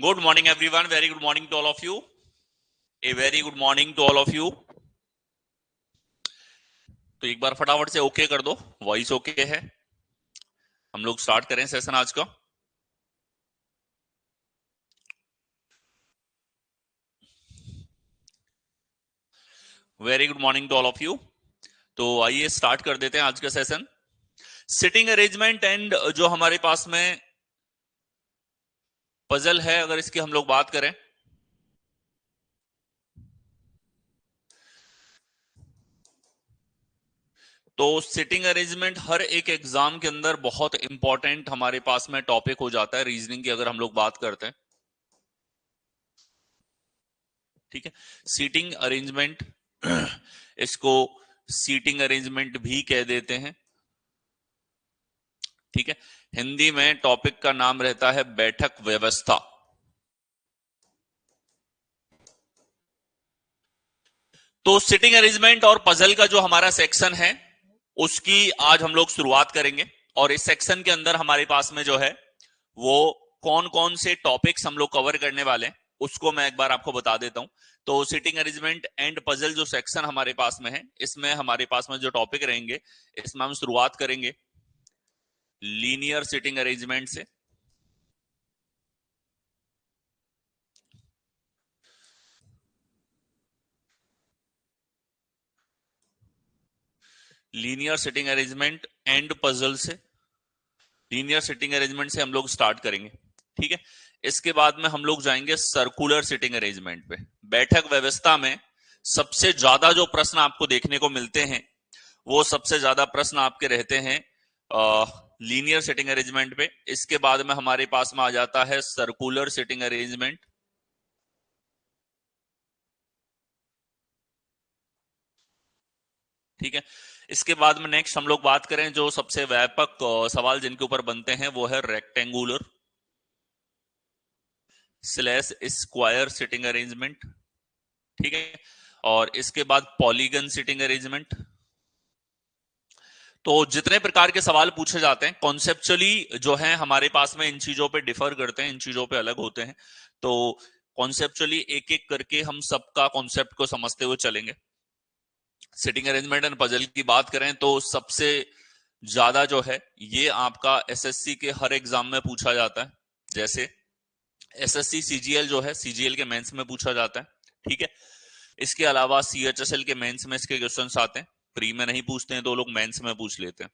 Good morning, everyone. Very good morning to all of you. A very good morning to all of you. तो एक बार फटाफट से okay कर दो, voice okay है। हम लोग स्टार्ट करें सेशन आज का। Very good morning to all of you. तो आइए स्टार्ट कर देते हैं आज का सेशन। सिटिंग अरेंजमेंट एंड जो हमारे पास में पजल है, अगर इसकी हम लोग बात करें तो सिटिंग अरेंजमेंट हर एक एग्जाम के अंदर बहुत इंपॉर्टेंट हमारे पास में टॉपिक हो जाता है। रीजनिंग की अगर हम लोग बात करते हैं, ठीक है। सीटिंग अरेंजमेंट इसको सीटिंग अरेंजमेंट भी कह देते हैं, ठीक है। हिंदी में टॉपिक का नाम रहता है बैठक व्यवस्था। तो सिटिंग अरेंजमेंट और पजल का जो हमारा सेक्शन है उसकी आज हम लोग शुरुआत करेंगे। और इस सेक्शन के अंदर हमारे पास में जो है वो कौन कौन से टॉपिक्स हम लोग कवर करने वाले हैं उसको मैं एक बार आपको बता देता हूं। तो सिटिंग अरेंजमेंट एंड पजल जो सेक्शन हमारे पास में है, इसमें हमारे पास में जो टॉपिक रहेंगे, इसमें हम शुरुआत करेंगे लीनियर सिटिंग अरेंजमेंट से। Linear sitting arrangement and puzzle से, लीनियर सिटिंग अरेंजमेंट से हम लोग स्टार्ट करेंगे, ठीक है। इसके बाद में हम लोग जाएंगे सर्कुलर सिटिंग अरेंजमेंट पे। बैठक व्यवस्था में सबसे ज्यादा जो प्रश्न आपको देखने को मिलते हैं वो सबसे ज्यादा प्रश्न आपके रहते हैं लीनियर सिटिंग अरेंजमेंट पे। इसके बाद में हमारे पास में आ जाता है सर्कुलर सिटिंग अरेंजमेंट, ठीक है। इसके बाद में नेक्स्ट हम लोग बात करें जो सबसे व्यापक सवाल जिनके ऊपर बनते हैं वो है rectangular slash square sitting arrangement, ठीक है। और इसके बाद पॉलीगन सिटिंग अरेंजमेंट। तो जितने प्रकार के सवाल पूछे जाते हैं कॉन्सेप्चुअली जो है हमारे पास में इन चीजों पे डिफर करते हैं, इन चीजों पे अलग होते हैं। तो कॉन्सेप्चुअली एक एक करके हम सबका कॉन्सेप्ट को समझते हुए चलेंगे। सिटिंग अरेंजमेंट एंड पजल की बात करें तो सबसे ज्यादा जो है ये आपका एसएससी के हर एग्जाम में पूछा जाता है। जैसे एसएससी सीजीएल जो है, सीजीएल के मेंस में पूछा जाता है, ठीक है। इसके अलावा सीएचएसएल के मेंस में इसके क्वेश्चंस आते हैं। प्री में नहीं पूछते हैं तो लोग मेंस में पूछ लेते हैं।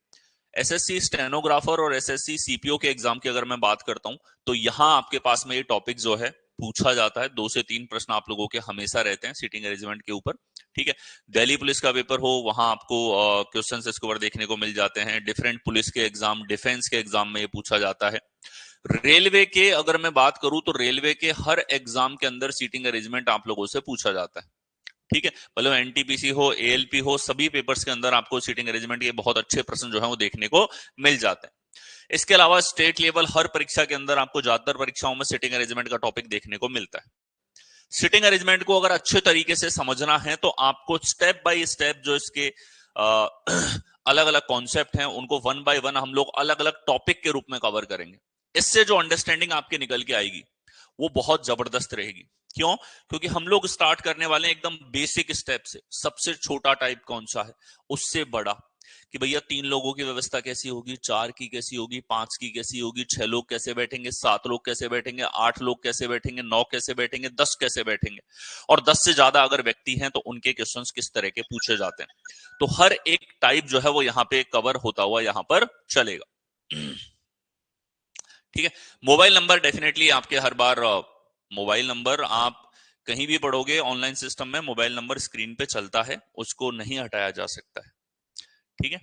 एसएससी स्टेनोग्राफर और एसएससी सीपीओ के एग्जाम की अगर मैं बात करता हूं तो यहां आपके पास में ये टॉपिक जो है पूछा जाता है। 2 से 3 प्रश्न आप लोगों के हमेशा रहते हैं सिटिंग अरेंजमेंट के ऊपर, ठीक है। दिल्ली पुलिस का पेपर हो वहां आपको क्वेश्चन इसके ऊपर देखने को मिल जाते हैं। डिफरेंट पुलिस के एग्जाम, डिफेंस के एग्जाम में ये पूछा जाता है। रेलवे के अगर मैं बात करूं तो रेलवे के हर एग्जाम के अंदर सीटिंग अरेंजमेंट आप लोगों से पूछा जाता है, ठीक है। मतलब एनटीपीसी हो, एएलपी हो, सभी पेपर्स के अंदर आपको सीटिंग अरेंजमेंट के बहुत अच्छे प्रश्न जो है वो देखने को मिल जाते हैं। इसके अलावा स्टेट लेवल हर परीक्षा के अंदर आपको ज्यादातर परीक्षाओं में सिटिंग अरेंजमेंट का टॉपिक देखने को मिलता है। सिटिंग अरेंजमेंट को अगर अच्छे तरीके से समझना है तो आपको स्टेप बाय स्टेप जो इसके अलग अलग कॉन्सेप्ट हैं उनको वन बाय वन हम लोग अलग अलग टॉपिक के रूप में कवर करेंगे। इससे जो अंडरस्टैंडिंग आपके निकल के आएगी वो बहुत जबरदस्त रहेगी। क्यों? क्योंकि हम लोग स्टार्ट करने वाले हैं एकदम बेसिक स्टेप से। सबसे छोटा टाइप कौन सा है, उससे बड़ा कि भैया 3 लोगों की व्यवस्था कैसी होगी, 4 की कैसी होगी, 5 की कैसी होगी, 6 लोग कैसे बैठेंगे, 7 लोग कैसे बैठेंगे, 8 लोग कैसे बैठेंगे, 9 कैसे बैठेंगे, 10 कैसे बैठेंगे, और 10 से ज्यादा अगर व्यक्ति हैं तो उनके क्वेश्चंस किस तरह के पूछे जाते हैं। तो हर एक टाइप जो है वो यहाँ पे कवर होता हुआ यहाँ पर चलेगा, ठीक है। मोबाइल नंबर डेफिनेटली आपके हर बार मोबाइल नंबर आप कहीं भी पढ़ोगे ऑनलाइन सिस्टम में मोबाइल नंबर स्क्रीन पे चलता है, उसको नहीं हटाया जा सकता है, ठीक है।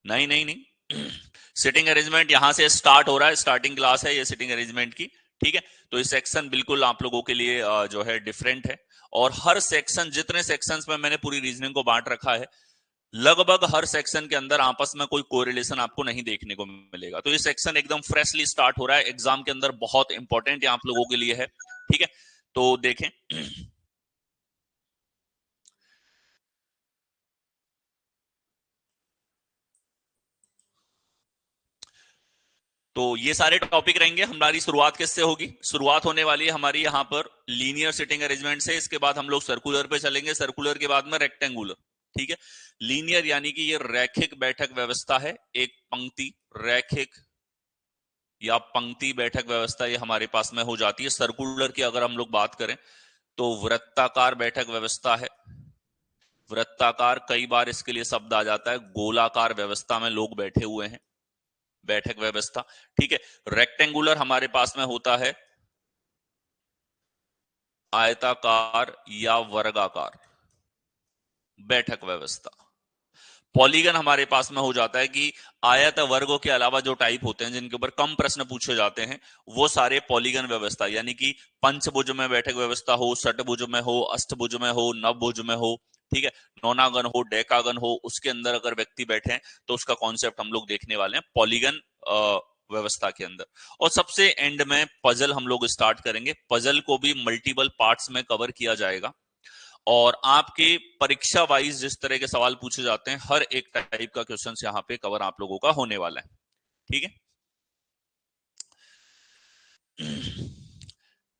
नहीं नहीं नहीं सिटिंग अरेंजमेंट यहां से स्टार्ट हो रहा है, स्टार्टिंग क्लास है ये सिटिंग अरेंजमेंट की, ठीक है। तो इस सेक्शन बिल्कुल आप लोगों के लिए जो है डिफरेंट है। और हर सेक्शन, जितने सेक्शंस में मैंने पूरी रीजनिंग को बांट रखा है, लगभग हर सेक्शन के अंदर आपस में कोई कोरिलेशन आपको नहीं देखने को मिलेगा। तो ये सेक्शन एकदम फ्रेशली स्टार्ट हो रहा है, एग्जाम के अंदर बहुत इंपॉर्टेंट आप लोगों के लिए है, ठीक है। तो देखें तो ये सारे टॉपिक रहेंगे। हमारी शुरुआत किससे होगी? शुरुआत होने वाली है हमारी यहाँ पर लीनियर सिटिंग अरेंजमेंट से। इसके बाद हम लोग सर्कुलर पे चलेंगे, सर्कुलर के बाद में रेक्टेंगुलर। ठीक है, लीनियर यानी कि ये रैखिक बैठक व्यवस्था है, एक पंक्ति रैखिक या पंक्ति बैठक व्यवस्था ये हमारे पास में हो जाती है। सर्कुलर की अगर हम लोग बात करें तो वृत्ताकार बैठक व्यवस्था है। वृत्ताकार, कई बार इसके लिए शब्द आ जाता है, गोलाकार व्यवस्था में लोग बैठे हुए हैं, बैठक व्यवस्था। ठीक है, रेक्टेंगुलर हमारे पास में होता है आयताकार या वर्गाकार बैठक व्यवस्था। पॉलीगन हमारे पास में हो जाता है कि आयत वर्गों के अलावा जो टाइप होते हैं जिनके ऊपर कम प्रश्न पूछे जाते हैं वो सारे पॉलीगन व्यवस्था, यानी कि पंचभुज में बैठक व्यवस्था हो, षटभुज में हो, अष्टभुज में हो, नवभुज में हो, ठीक है, नौनागन हो, डेकागन हो, उसके अंदर अगर व्यक्ति बैठे हैं तो उसका कॉन्सेप्ट हम लोग देखने वाले हैं पॉलीगन व्यवस्था के अंदर। और सबसे एंड में पजल हम लोग स्टार्ट करेंगे। पजल को भी मल्टीपल पार्ट्स में कवर किया जाएगा और आपके परीक्षा वाइज जिस तरह के सवाल पूछे जाते हैं हर एक टाइप का क्वेश्चन यहाँ पे कवर आप लोगों का होने वाला है। ठीक है,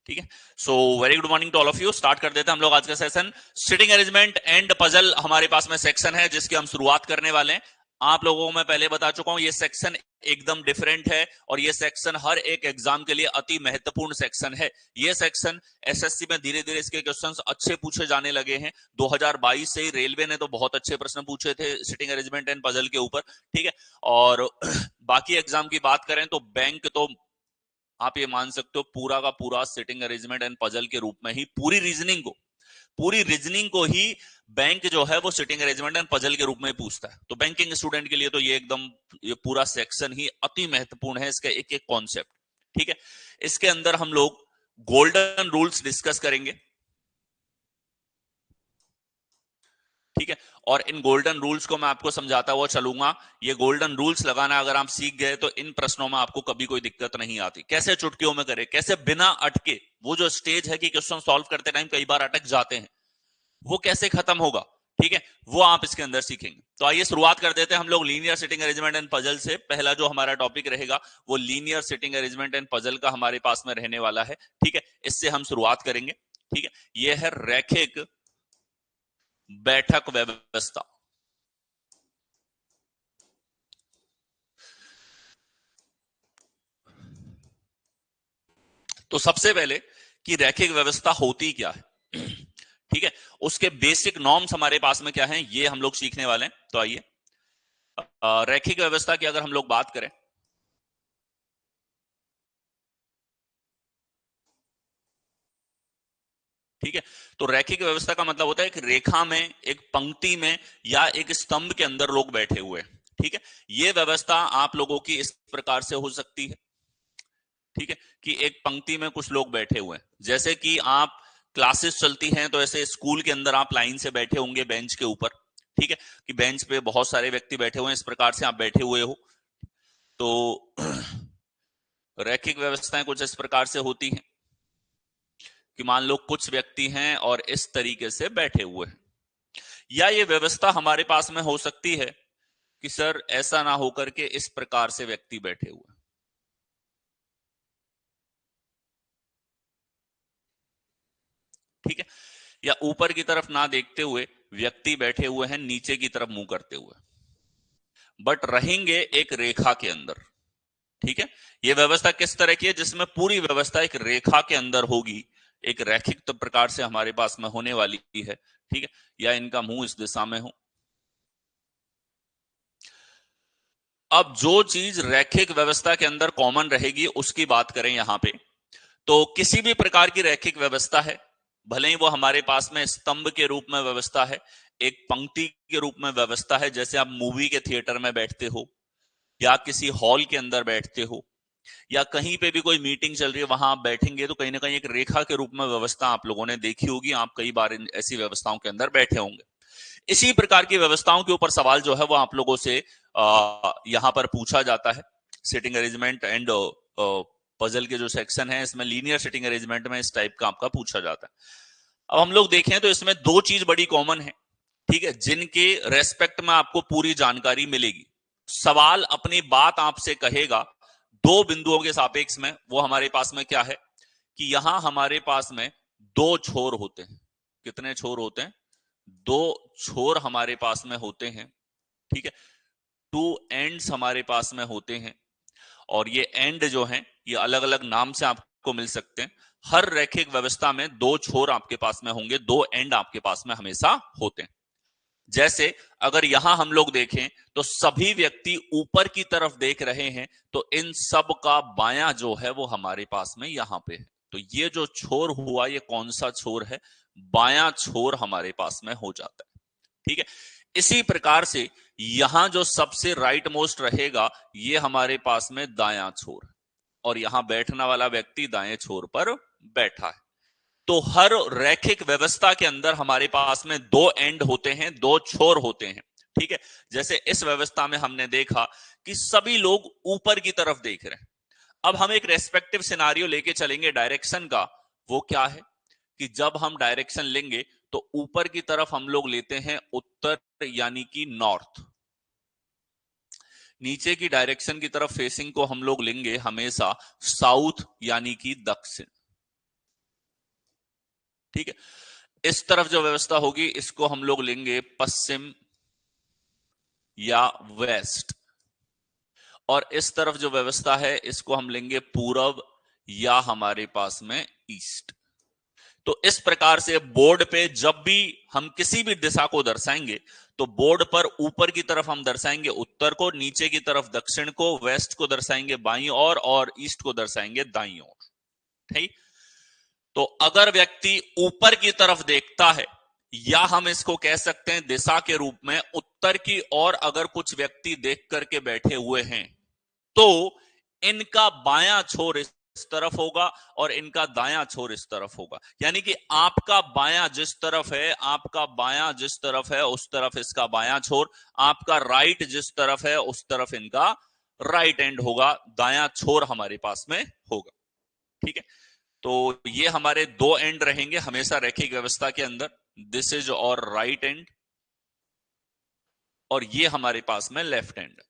ठीक है। So very good morning to all of you. Start कर देते हैं हम लोग आज का session. Sitting arrangement and puzzle हमारे पास में सेक्शन है जिसकी हम शुरुआत करने वाले हैं। आप लोगों को मैं पहले बता चुका हूं ये सेक्शन एकदम डिफरेंट है और ये सेक्शन हर एक एग्जाम के लिए अति महत्वपूर्ण सेक्शन है। ये सेक्शन एसएससी में धीरे धीरे इसके क्वेश्चंस अच्छे पूछे जाने लगे हैं। 2022 से ही रेलवे ने तो बहुत अच्छे प्रश्न पूछे थे सिटिंग अरेंजमेंट एंड पजल के ऊपर। ठीक है, और बाकी एग्जाम की बात करें तो बैंक तो आप ये मान सकते हो पूरा का पूरा सिटिंग अरेंजमेंट एंड पजल के रूप में ही पूरी रीजनिंग को ही बैंक जो है वो सिटिंग अरेंजमेंट एंड पजल के रूप में पूछता है। तो बैंकिंग स्टूडेंट के लिए तो ये एकदम ये पूरा सेक्शन ही अति महत्वपूर्ण है, इसका एक एक कॉन्सेप्ट। ठीक है, इसके अंदर हम लोग गोल्डन रूल्स डिस्कस करेंगे। ठीक है, और इन गोल्डन रूल्स को मैं आपको समझाता हुआ चलूंगा। ये गोल्डन रूल्स लगाना अगर आप सीख गए तो इन प्रश्नों में आपको कभी कोई दिक्कत नहीं आती। कैसे चुटकियों में करें, कैसे बिना अटके, वो जो स्टेज है कि क्वेश्चन सॉल्व करते टाइम कई बार अटक जाते हैं, वो कैसे खत्म होगा, ठीक है, वो आप इसके अंदर सीखेंगे। तो आइए शुरुआत कर देते हैं हम लोग linear sitting arrangement and puzzle से। पहला जो हमारा टॉपिक रहेगा वो linear sitting arrangement and puzzle का हमारे पास में रहने वाला है। ठीक है, इससे हम शुरुआत करेंगे। ठीक है, यह है रैखिक बैठक व्यवस्था। तो सबसे पहले कि रैखिक व्यवस्था होती क्या है, ठीक है, उसके बेसिक नॉर्म्स हमारे पास में क्या हैं ये हम लोग सीखने वाले हैं। तो आइए रैखिक व्यवस्था की अगर हम लोग बात करें, ठीक है, तो रैखिक व्यवस्था का मतलब होता है एक रेखा में, एक पंक्ति में या एक स्तंभ के अंदर लोग बैठे हुए हैं। ठीक है, ये व्यवस्था आप लोगों की इस प्रकार से हो सकती है। ठीक है, कि एक पंक्ति में कुछ लोग बैठे हुए हैं, जैसे कि आप क्लासेस चलती हैं तो ऐसे स्कूल के अंदर आप लाइन से बैठे होंगे बेंच के ऊपर। ठीक है, कि बेंच पे बहुत सारे व्यक्ति बैठे हुए हैं, इस प्रकार से आप बैठे हुए हो। तो रैखिक व्यवस्थाएं कुछ इस प्रकार से होती हैं कि मान लो कुछ व्यक्ति हैं और इस तरीके से बैठे हुए हैं। या ये व्यवस्था हमारे पास में हो सकती है कि सर ऐसा ना होकर के इस प्रकार से व्यक्ति बैठे हुए, ठीक है, या ऊपर की तरफ ना देखते हुए व्यक्ति बैठे हुए हैं नीचे की तरफ मुंह करते हुए, बट रहेंगे एक रेखा के अंदर। ठीक है, यह व्यवस्था किस तरह की है जिसमें पूरी व्यवस्था एक रेखा के अंदर होगी, एक रैखिक तो प्रकार से हमारे पास में होने वाली है। ठीक है, या इनका मुंह इस दिशा में हो। अब जो चीज रैखिक व्यवस्था के अंदर कॉमन रहेगी उसकी बात करें यहां पे, तो किसी भी प्रकार की रैखिक व्यवस्था है, भले ही वो हमारे पास में स्तंभ के रूप में व्यवस्था है, एक पंक्ति के रूप में व्यवस्था है, जैसे आप मूवी के थिएटर में बैठते हो या किसी हॉल के अंदर बैठते हो या कहीं पे भी कोई मीटिंग चल रही है वहां आप बैठेंगे तो कहीं ना कहीं एक रेखा के रूप में व्यवस्था आप लोगों ने देखी होगी। आप कई बार ऐसी व्यवस्थाओं के अंदर बैठे होंगे। इसी प्रकार की व्यवस्थाओं के ऊपर सवाल जो है वो आप लोगों से यहां पर पूछा जाता है। सिटिंग अरेंजमेंट एंड पजल के जो सेक्शन है इसमें लीनियर सिटिंग अरेंजमेंट में इस टाइप का आपका पूछा जाता है। अब हम लोग देखें तो इसमें दो चीज बड़ी कॉमन है, ठीक है, जिनके रेस्पेक्ट में आपको पूरी जानकारी मिलेगी। सवाल अपनी बात आपसे कहेगा, दो बिंदुओं के सापेक्ष में, वो हमारे पास में क्या है कि यहां हमारे पास में दो छोर होते हैं। कितने छोर होते हैं? दो छोर हमारे पास में होते हैं। ठीक है, टू एंड्स हमारे पास में होते हैं, और ये एंड जो हैं ये अलग अलग नाम से आपको मिल सकते हैं। हर रैखिक व्यवस्था में दो छोर आपके पास में होंगे, दो एंड आपके पास में हमेशा होते हैं। जैसे अगर यहां हम लोग देखें तो सभी व्यक्ति ऊपर की तरफ देख रहे हैं, तो इन सब का बायां जो है वो हमारे पास में यहां पे है। तो ये जो छोर हुआ ये कौन सा छोर है? बायां छोर हमारे पास में हो जाता है। ठीक है, इसी प्रकार से यहां जो सबसे राइट मोस्ट रहेगा ये हमारे पास में दायां छोर है, और यहां बैठने वाला व्यक्ति दाएं छोर पर बैठा है। तो हर रैखिक व्यवस्था के अंदर हमारे पास में दो एंड होते हैं, दो छोर होते हैं। ठीक है, जैसे इस व्यवस्था में हमने देखा कि सभी लोग ऊपर की तरफ देख रहे हैं। अब हम एक रेस्पेक्टिव सिनारियो लेके चलेंगे डायरेक्शन का। वो क्या है कि जब हम डायरेक्शन लेंगे तो ऊपर की तरफ हम लोग लेते हैं उत्तर यानी कि नॉर्थ, नीचे की डायरेक्शन की तरफ फेसिंग को हम लोग लेंगे हमेशा साउथ यानी कि दक्षिण। ठीक है, इस तरफ जो व्यवस्था होगी इसको हम लोग लेंगे पश्चिम या वेस्ट, और इस तरफ जो व्यवस्था है इसको हम लेंगे पूरब या हमारे पास में ईस्ट। तो इस प्रकार से बोर्ड पे जब भी हम किसी भी दिशा को दर्शाएंगे तो बोर्ड पर ऊपर की तरफ हम दर्शाएंगे उत्तर को, नीचे की तरफ दक्षिण को, वेस्ट को दर्शाएंगे बाईं ओर और ईस्ट को दर्शाएंगे दाईं ओर। ठीक, तो अगर व्यक्ति ऊपर की तरफ देखता है, या हम इसको कह सकते हैं दिशा के रूप में, उत्तर की ओर अगर कुछ व्यक्ति देख करके बैठे हुए हैं तो इनका बायां छोर इस तरफ होगा और इनका दायां छोर इस तरफ होगा। यानी कि आपका बायां जिस तरफ है, आपका बायां जिस तरफ है उस तरफ इसका बायां छोर, आपका राइट जिस तरफ है उस तरफ इनका राइट एंड होगा, दायां छोर हमारे पास में होगा। ठीक है, तो ये हमारे दो एंड रहेंगे हमेशा रैखिक व्यवस्था के अंदर, दिस इज और राइट एंड, और ये हमारे पास में लेफ्ट एंड।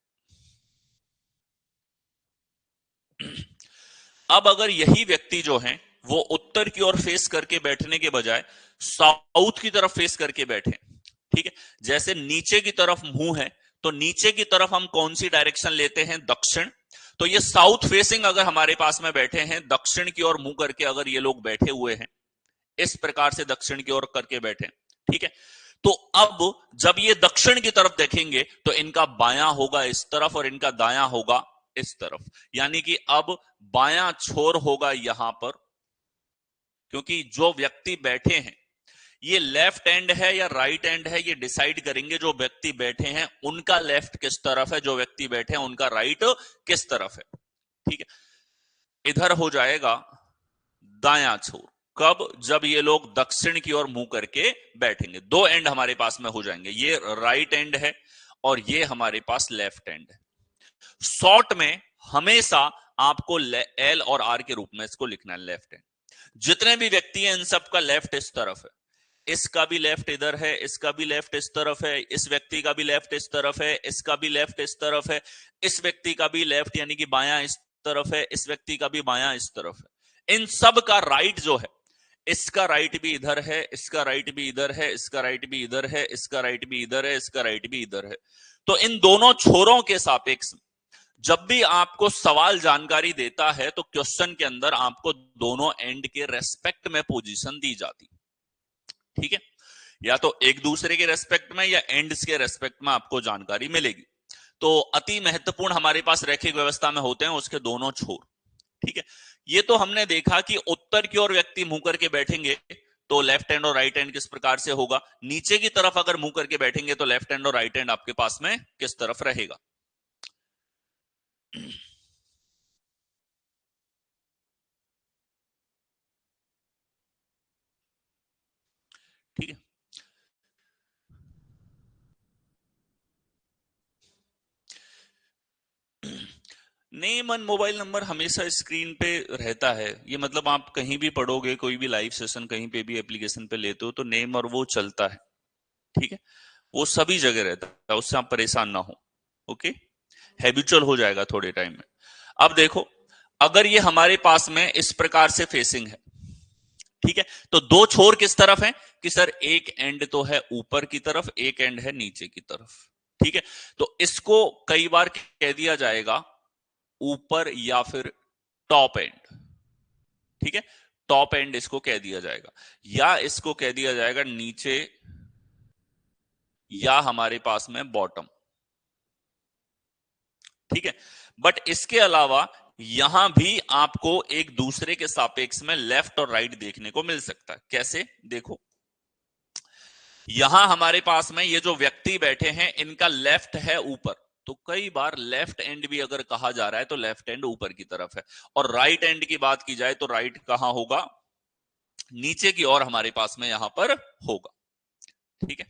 अब अगर यही व्यक्ति जो है वो उत्तर की ओर फेस करके बैठने के बजाय साउथ की तरफ फेस करके बैठे, ठीक है, जैसे नीचे की तरफ मुंह है तो नीचे की तरफ हम कौन सी डायरेक्शन लेते हैं? दक्षिण। तो ये साउथ फेसिंग अगर हमारे पास में बैठे हैं, दक्षिण की ओर मुंह करके अगर ये लोग बैठे हुए हैं, इस प्रकार से दक्षिण की ओर करके बैठे, ठीक है, तो अब जब ये दक्षिण की तरफ देखेंगे तो इनका बायां होगा इस तरफ और इनका दायां होगा इस तरफ। यानी कि अब बायां छोर होगा यहां पर, क्योंकि जो व्यक्ति बैठे हैं ये लेफ्ट एंड है या राइट एंड है ये डिसाइड करेंगे जो व्यक्ति बैठे हैं उनका लेफ्ट किस तरफ है, जो व्यक्ति बैठे हैं उनका राइट किस तरफ है। ठीक है, इधर हो जाएगा दायां छोर। कब? जब ये लोग दक्षिण की ओर मुंह करके बैठेंगे। दो एंड हमारे पास में हो जाएंगे, ये राइट एंड है और ये हमारे पास लेफ्ट एंड है। शॉर्ट में हमेशा आपको एल और आर के रूप में इसको लिखना है, लेफ्ट एंड। जितने भी व्यक्ति हैं इन सब का लेफ्ट इस तरफ है, इसका भी लेफ्ट इधर है, इसका भी लेफ्ट इस तरफ है, इस व्यक्ति का भी लेफ्ट इस तरफ है, इसका भी लेफ्ट इस तरफ है, इस व्यक्ति का भी लेफ्ट यानी कि बायां इस तरफ है, इस व्यक्ति का भी बायां इस तरफ है। इन सब का राइट जो है, इसका राइट भी इधर है, इसका राइट भी इधर है, इसका राइट भी इधर है, इसका राइट भी इधर है, इसका राइट भी इधर है। तो इन दोनों छोरों के सापेक्ष जब भी आपको सवाल जानकारी देता है तो क्वेश्चन के अंदर आपको दोनों एंड के रेस्पेक्ट में पोजीशन दी जाती। ठीक है, या तो एक दूसरे के रेस्पेक्ट में या एंड्स के रेस्पेक्ट में आपको जानकारी मिलेगी। तो अति महत्वपूर्ण हमारे पास रैखिक व्यवस्था में होते हैं उसके दोनों छोर। ठीक है, ये तो हमने देखा कि उत्तर की ओर व्यक्ति मुंह करके बैठेंगे तो लेफ्ट हैंड और राइट हैंड किस प्रकार से होगा, नीचे की तरफ अगर मुंह करके बैठेंगे तो लेफ्ट हैंड और राइट हैंड आपके पास में किस तरफ रहेगा। ठीक है, नेम एंड मोबाइल नंबर हमेशा स्क्रीन पे रहता है। ये मतलब आप कहीं भी पढ़ोगे, कोई भी लाइव सेशन कहीं पे भी एप्लीकेशन पे लेते हो तो नेम और वो चलता है। ठीक है, वो सभी जगह रहता है, उससे आप परेशान ना हो। ओके, हैबिचुअल हो जाएगा थोड़े टाइम में। अब देखो, अगर ये हमारे पास में इस प्रकार से फेसिंग है, ठीक है, तो दो छोर किस तरफ है कि सर एक एंड तो है ऊपर की तरफ, एक एंड है नीचे की तरफ, ठीक है। तो इसको कई बार कह दिया जाएगा ऊपर या फिर टॉप एंड, ठीक है, टॉप एंड इसको कह दिया जाएगा, या इसको कह दिया जाएगा नीचे, या हमारे पास में बॉटम, ठीक है। बट इसके अलावा यहां भी आपको एक दूसरे के सापेक्ष में लेफ्ट और राइट देखने को मिल सकता है। कैसे? देखो, यहां हमारे पास में ये जो व्यक्ति बैठे हैं इनका लेफ्ट है ऊपर, तो कई बार लेफ्ट एंड भी अगर कहा जा रहा है तो लेफ्ट एंड ऊपर की तरफ है, और राइट एंड की बात की जाए तो राइट कहां होगा? नीचे की ओर हमारे पास में यहां पर होगा, ठीक है।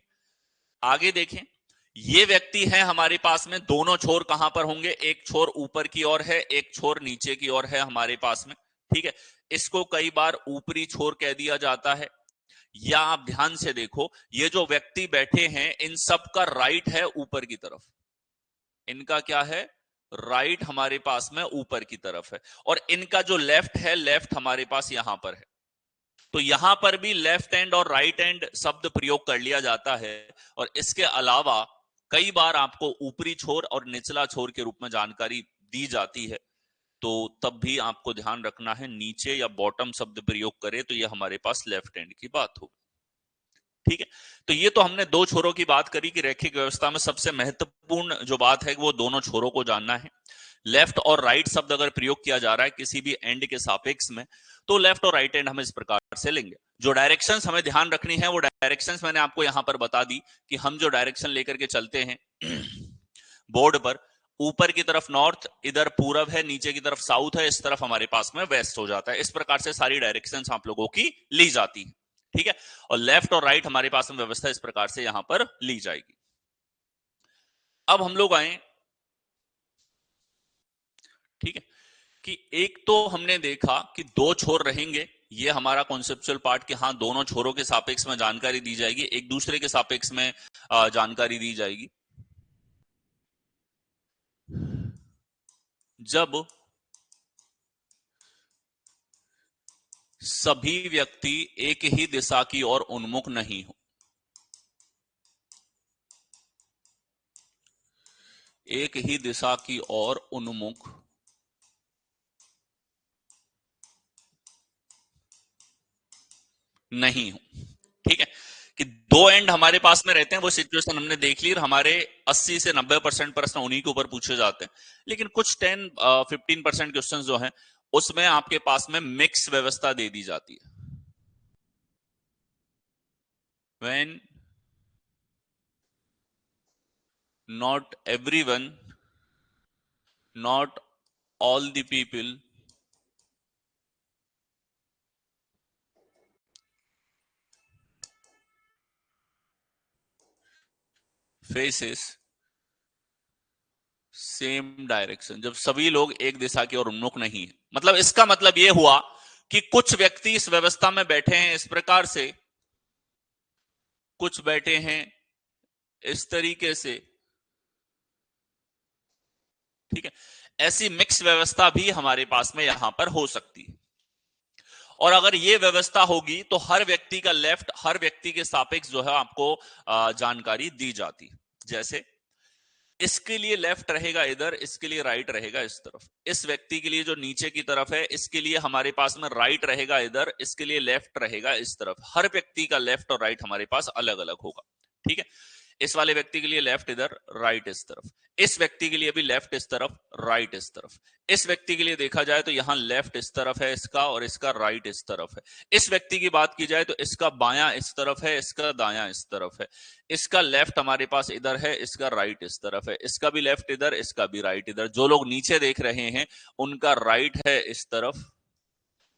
आगे देखें, ये व्यक्ति है हमारे पास में, दोनों छोर कहां पर होंगे? एक छोर ऊपर की ओर है, एक छोर नीचे की ओर है हमारे पास में, ठीक है। इसको कई बार ऊपरी छोर कह दिया जाता है, या आप ध्यान से देखो, ये जो व्यक्ति बैठे हैं इन सब का राइट है ऊपर की तरफ, इनका क्या है? राइट हमारे पास में ऊपर की तरफ है, और इनका जो लेफ्ट है, लेफ्ट हमारे पास यहां पर है। तो यहां पर भी लेफ्ट हैंड और राइट हैंड शब्द प्रयोग कर लिया जाता है, और इसके अलावा कई बार आपको ऊपरी छोर और निचला छोर के रूप में जानकारी दी जाती है, तो तब भी आपको ध्यान रखना है, नीचे या बॉटम शब्द प्रयोग करें तो यह हमारे पास लेफ्ट हैंड की बात होगी, ठीक है। तो ये तो हमने दो छोरों की बात करी कि रैखिक व्यवस्था में सबसे महत्वपूर्ण जो बात है वो दोनों छोरों को जानना है। लेफ्ट और राइट शब्द अगर प्रयोग किया जा रहा है किसी भी एंड के सापेक्ष में, तो लेफ्ट और राइट एंड हम इस प्रकार से लेंगे। जो डायरेक्शंस हमें ध्यान रखनी है वो डायरेक्शंस मैंने आपको यहां पर बता दी कि हम जो डायरेक्शन लेकर के चलते हैं बोर्ड पर, ऊपर की तरफ नॉर्थ, इधर पूरब है, नीचे की तरफ साउथ है, इस तरफ हमारे पास में वेस्ट हो जाता है। इस प्रकार से सारी डायरेक्शंस आप लोगों की ली जाती है, ठीक है। और लेफ्ट और राइट हमारे पास में व्यवस्था इस प्रकार से यहां पर ली जाएगी। अब हम लोग आए, ठीक है, कि एक तो हमने देखा कि दो छोर रहेंगे, ये हमारा कॉन्सेप्चुअल पार्ट कि हाँ दोनों छोरों के सापेक्ष में जानकारी दी जाएगी, एक दूसरे के सापेक्ष में जानकारी दी जाएगी। जब सभी व्यक्ति एक ही दिशा की ओर उन्मुख नहीं हो, एक ही दिशा की ओर उन्मुख नहीं हो, ठीक है, कि दो एंड हमारे पास में रहते हैं, वो सिचुएशन हमने देख ली, हमारे 80 से 90% प्रश्न उन्हीं के ऊपर पूछे जाते हैं, लेकिन कुछ 10-15% क्वेश्चंस जो हैं उसमें आपके पास में मिक्स व्यवस्था दे दी जाती है। When not everyone, not all the people faces same direction, जब सभी लोग एक दिशा की ओर उन्मुख नहीं है, मतलब इसका मतलब यह हुआ कि कुछ व्यक्ति इस व्यवस्था में बैठे हैं इस प्रकार से, कुछ बैठे हैं इस तरीके से, ठीक है। ऐसी मिक्स व्यवस्था भी हमारे पास में यहां पर हो सकती है, और अगर ये व्यवस्था होगी तो हर व्यक्ति का लेफ्ट हर व्यक्ति के सापेक्ष जो है आपको जानकारी दी जाती। जैसे इसके लिए लेफ्ट रहेगा इधर, इसके लिए राइट रहेगा इस तरफ, इस व्यक्ति के लिए जो नीचे की तरफ है इसके लिए हमारे पास में राइट रहेगा इधर, इसके लिए लेफ्ट रहेगा इस तरफ। हर व्यक्ति का लेफ्ट और राइट हमारे पास अलग अलग होगा, ठीक है। इस वाले व्यक्ति के लिए लेफ्ट इधर, राइट इस तरफ, इस व्यक्ति के लिए भी लेफ्ट इस तरफ, राइट इस तरफ। इस व्यक्ति के लिए देखा जाए तो यहां लेफ्ट इस तरफ है इसका, और इसका राइट इस तरफ है। इस व्यक्ति की बात की जाए तो इसका बायां इस तरफ है, इसका दायां इस तरफ है। इसका लेफ्ट हमारे पास इधर है, इसका राइट इस तरफ है, इसका भी लेफ्ट इधर, इसका भी राइट इधर। जो लोग नीचे देख रहे हैं उनका राइट है इस तरफ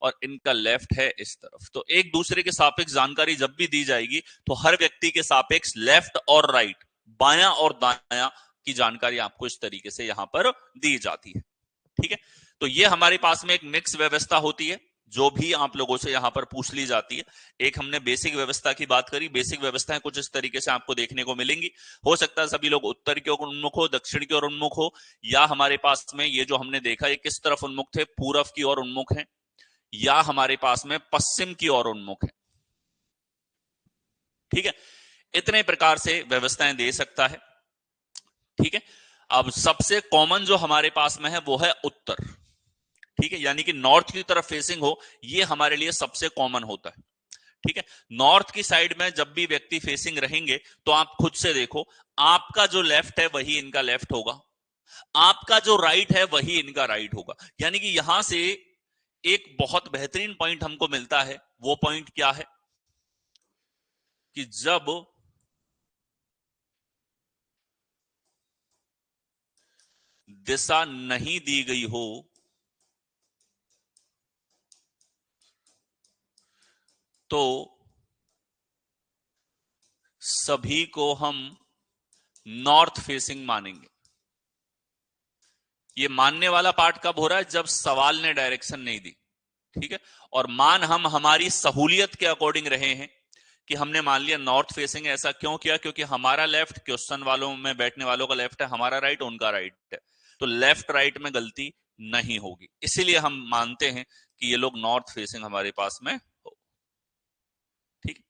और इनका लेफ्ट है इस तरफ। तो एक दूसरे के सापेक्ष जानकारी जब भी दी जाएगी तो हर व्यक्ति के सापेक्ष लेफ्ट और राइट, बायां और दायां की जानकारी आपको इस तरीके से यहां पर दी जाती है, ठीक है। तो ये हमारे पास में एक मिक्स व्यवस्था होती है जो भी आप लोगों से यहां पर पूछ ली जाती है। एक हमने बेसिक व्यवस्था की बात करी, बेसिक व्यवस्थाएं कुछ इस तरीके से आपको देखने को मिलेंगी। हो सकता है सभी लोग उत्तर की ओर उन्मुख हो, दक्षिण की ओर उन्मुख हो, या हमारे पास में ये जो हमने देखा ये किस तरफ उन्मुख थे, पूरब की ओर उन्मुख है, या हमारे पास में पश्चिम की ओर उन्मुख है। ठीक है, इतने प्रकार से व्यवस्थाएं दे सकता है। ठीक है, अब सबसे कॉमन जो हमारे पास में है वो है उत्तर। ठीक है, यानी कि नॉर्थ की तरफ फेसिंग हो, ये हमारे लिए सबसे कॉमन होता है। ठीक है, नॉर्थ की साइड में जब भी व्यक्ति फेसिंग रहेंगे तो आप खुद से देखो, आपका जो लेफ्ट है वही इनका लेफ्ट होगा, आपका जो राइट है वही इनका राइट होगा। यानी कि यहां से एक बहुत बेहतरीन पॉइंट हमको मिलता है। वो पॉइंट क्या है कि जब दिशा नहीं दी गई हो तो सभी को हम नॉर्थ फेसिंग मानेंगे। ये मानने वाला पार्ट कब हो रहा है, जब सवाल ने डायरेक्शन नहीं दी। ठीक है, और मान हम हमारी सहूलियत के अकॉर्डिंग रहे हैं कि हमने मान लिया नॉर्थ फेसिंग है। ऐसा क्यों किया, क्योंकि हमारा लेफ्ट क्वेश्चन वालों में बैठने वालों का लेफ्ट है, हमारा राइट उनका राइट है, तो लेफ्ट राइट में गलती नहीं होगी, इसीलिए हम मानते हैं कि ये लोग नॉर्थ फेसिंग हमारे पास में हो। ठीक है,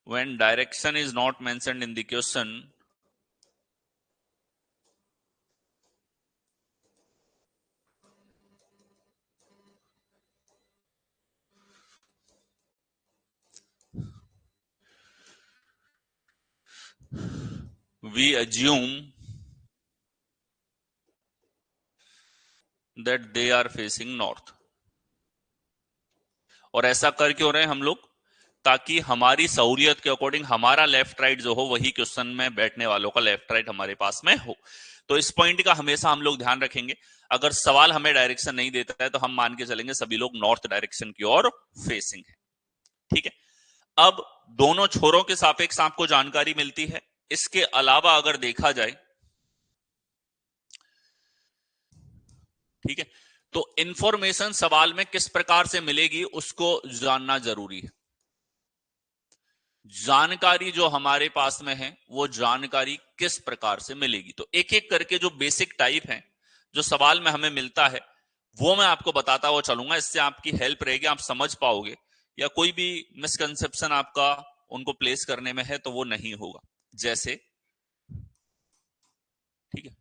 when direction is not mentioned in the question, we assume that they are facing north। और ऐसा कर क्यों रहे हैं हम लोग, ताकि हमारी सहूलियत के अकॉर्डिंग हमारा लेफ्ट राइट जो हो वही क्वेश्चन में बैठने वालों का लेफ्ट राइट हमारे पास में हो। तो इस पॉइंट का हमेशा हम लोग ध्यान रखेंगे। अगर सवाल हमें डायरेक्शन नहीं देता है तो हम मान के चलेंगे सभी लोग नॉर्थ डायरेक्शन की ओर फेसिंग है। ठीक है, अब दोनों छोरों के सापेक्ष आपको जानकारी मिलती है। इसके अलावा अगर देखा जाए, ठीक है, तो इंफॉर्मेशन सवाल में किस प्रकार से मिलेगी उसको जानना जरूरी है। जानकारी जो हमारे पास में है वो जानकारी किस प्रकार से मिलेगी, तो एक एक करके जो बेसिक टाइप है जो सवाल में हमें मिलता है वो मैं आपको बताता हुआ चलूंगा। इससे आपकी हेल्प रहेगी, आप समझ पाओगे, या कोई भी मिसकंसेप्शन आपका उनको प्लेस करने में है तो वो नहीं होगा। जैसे, ठीक है,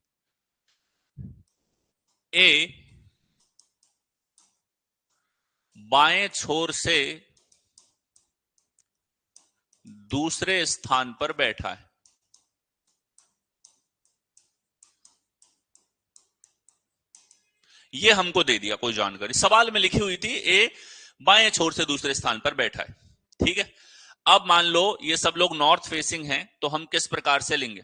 ए बाएं छोर से दूसरे स्थान पर बैठा है। ये हमको दे दिया कोई जानकारी, सवाल में लिखी हुई थी ए बाएं छोर से दूसरे स्थान पर बैठा है। ठीक है, अब मान लो ये सब लोग नॉर्थ फेसिंग हैं तो हम किस प्रकार से लेंगे,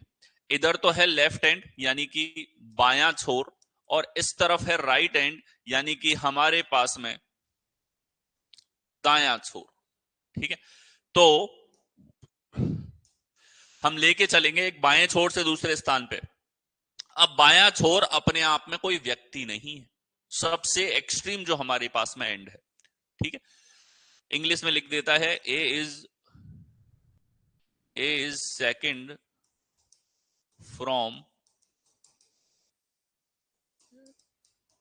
इधर तो है लेफ्ट एंड यानी कि बायां छोर, और इस तरफ है राइट एंड यानी कि हमारे पास में दायां छोर। ठीक है, तो हम लेके चलेंगे एक बाएं छोर से दूसरे स्थान पे। अब बायां छोर अपने आप में कोई व्यक्ति नहीं है, सबसे एक्सट्रीम जो हमारे पास में एंड है। ठीक है, इंग्लिश में लिख देता है A is second from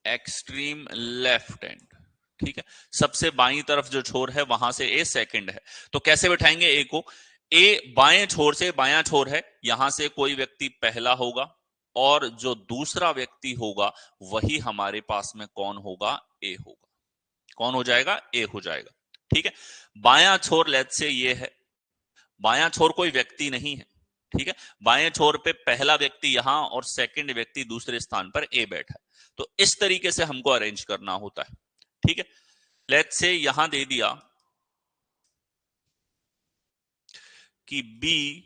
extreme left end. ठीक है, सबसे बाईं तरफ जो छोर है वहां से ए सेकंड है। तो कैसे बैठाएंगे ए को, ए बाएं छोर से बायां छोर है, यहां से कोई व्यक्ति पहला होगा और जो दूसरा व्यक्ति होगा वही हमारे पास में कौन होगा, ए होगा। कौन हो जाएगा, ए हो जाएगा। ठीक है, बायां छोर लेट से ये है, बायां छोर कोई व्यक्ति नहीं है। ठीक है, बाएं छोर पे पहला व्यक्ति यहां और सेकंड व्यक्ति दूसरे स्थान पर ए बैठा है। तो इस तरीके से हमको अरेंज करना होता है। ठीक है, लेट्स से यहां दे दिया कि बी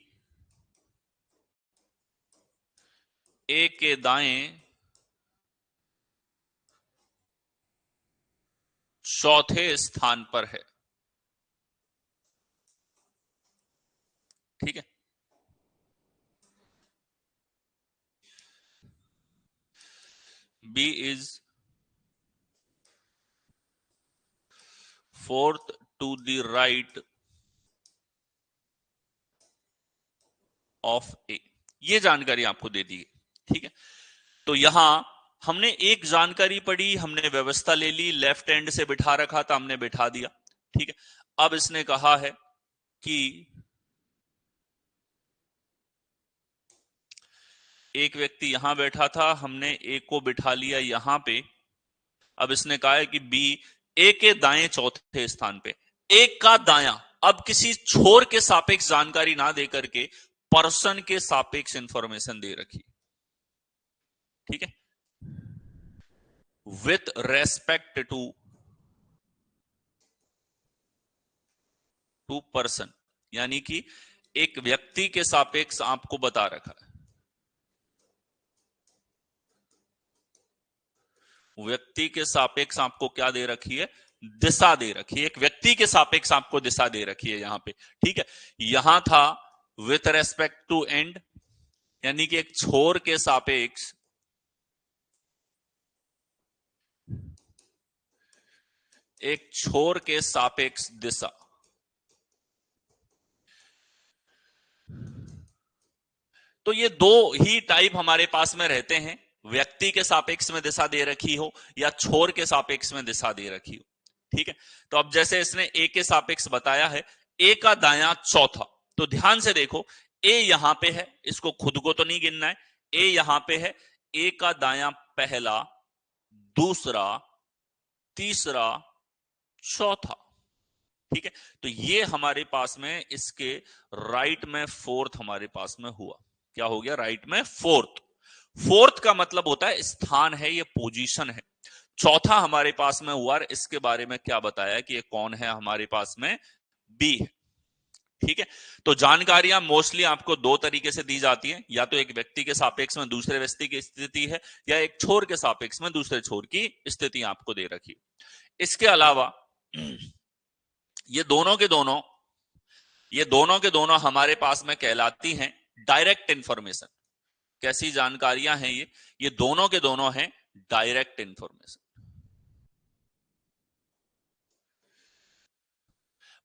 ए के दाएं चौथे स्थान पर है। ठीक है, B is fourth to the right of A, ये जानकारी आपको दे दी है। ठीक है, तो यहां हमने एक जानकारी पढ़ी, हमने व्यवस्था ले ली, लेफ्ट हैंड से बिठा रखा था, हमने बिठा दिया। ठीक है, अब इसने कहा है कि एक व्यक्ति यहां बैठा था, हमने ए को बिठा लिया यहां पे। अब इसने कहा है कि बी ए के दाएं चौथे स्थान पे, एक का दायां। अब किसी छोर के सापेक्ष जानकारी ना देकर के पर्सन के सापेक्ष इंफॉर्मेशन दे रखी। ठीक है, विथ रेस्पेक्ट टू पर्सन, यानी कि एक व्यक्ति के सापेक्ष आपको बता रखा है, व्यक्ति के सापेक्ष आपको क्या दे रखी है, दिशा दे रखी है। एक व्यक्ति के सापेक्ष आपको दिशा दे रखी है यहां पे। ठीक है, यहां था विथ रेस्पेक्ट टू एंड, यानी कि एक छोर के सापेक्ष दिशा। तो ये दो ही टाइप हमारे पास में रहते हैं, व्यक्ति के सापेक्ष में दिशा दे रखी हो या छोर के सापेक्ष में दिशा दे रखी हो। ठीक है, तो अब जैसे इसने ए के सापेक्ष बताया है, ए का दायां चौथा, तो ध्यान से देखो, ए यहां पे है, इसको खुद को तो नहीं गिनना है, ए यहां पे है, ए का दायां पहला, दूसरा, तीसरा, चौथा। ठीक है, तो ये हमारे पास में इसके राइट में फोर्थ हमारे पास में हुआ। क्या हो गया, राइट में फोर्थ। फोर्थ का मतलब होता है स्थान है, ये पोजीशन है। चौथा हमारे पास में हुआ, इसके बारे में क्या बताया कि ये कौन है हमारे पास में, बी है। ठीक है, तो जानकारियां मोस्टली आपको दो तरीके से दी जाती हैं, या तो एक व्यक्ति के सापेक्ष में दूसरे व्यक्ति की स्थिति है, या एक छोर के सापेक्ष में दूसरे छोर की स्थिति आपको दे रखी। इसके अलावा ये दोनों के दोनों हमारे पास में कहलाती हैं डायरेक्ट इंफॉर्मेशन। कैसी जानकारियां हैं ये दोनों के दोनों हैं डायरेक्ट इंफॉर्मेशन।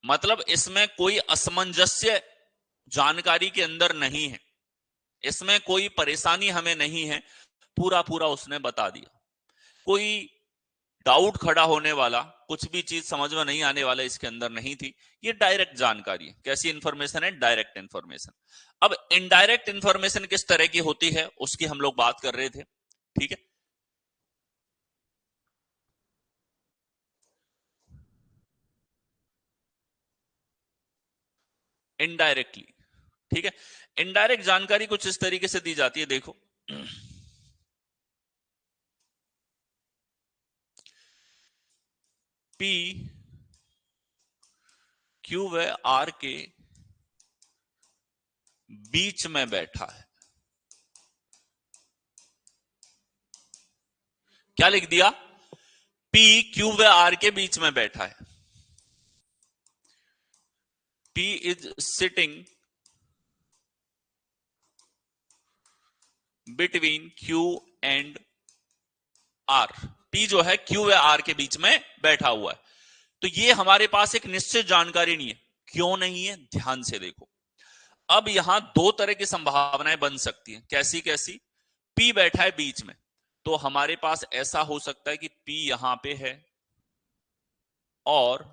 मतलब इसमें कोई असमंजस्य जानकारी के अंदर नहीं है, इसमें कोई परेशानी हमें नहीं है, पूरा पूरा उसने बता दिया। कोई डाउट खड़ा होने वाला, कुछ भी चीज समझ में नहीं आने वाला इसके अंदर नहीं थी। ये डायरेक्ट जानकारी है। कैसी इंफॉर्मेशन है, डायरेक्ट इंफॉर्मेशन। अब इनडायरेक्ट इंफॉर्मेशन किस तरह की होती है उसकी हम लोग बात कर रहे थे। ठीक है, इनडायरेक्टली। ठीक है, इनडायरेक्ट जानकारी कुछ इस तरीके से दी जाती है, देखो पी क्यू व आर के बीच में बैठा है। क्या लिख दिया, पी क्यू व आर के बीच में बैठा है। P is sitting between Q and R. P जो है Q व R के बीच में बैठा हुआ है। तो ये हमारे पास एक निश्चित जानकारी नहीं है। क्यों नहीं है, ध्यान से देखो। अब यहां दो तरह की संभावनाएं बन सकती हैं। कैसी कैसी, P बैठा है बीच में, तो हमारे पास ऐसा हो सकता है कि P यहां पे है और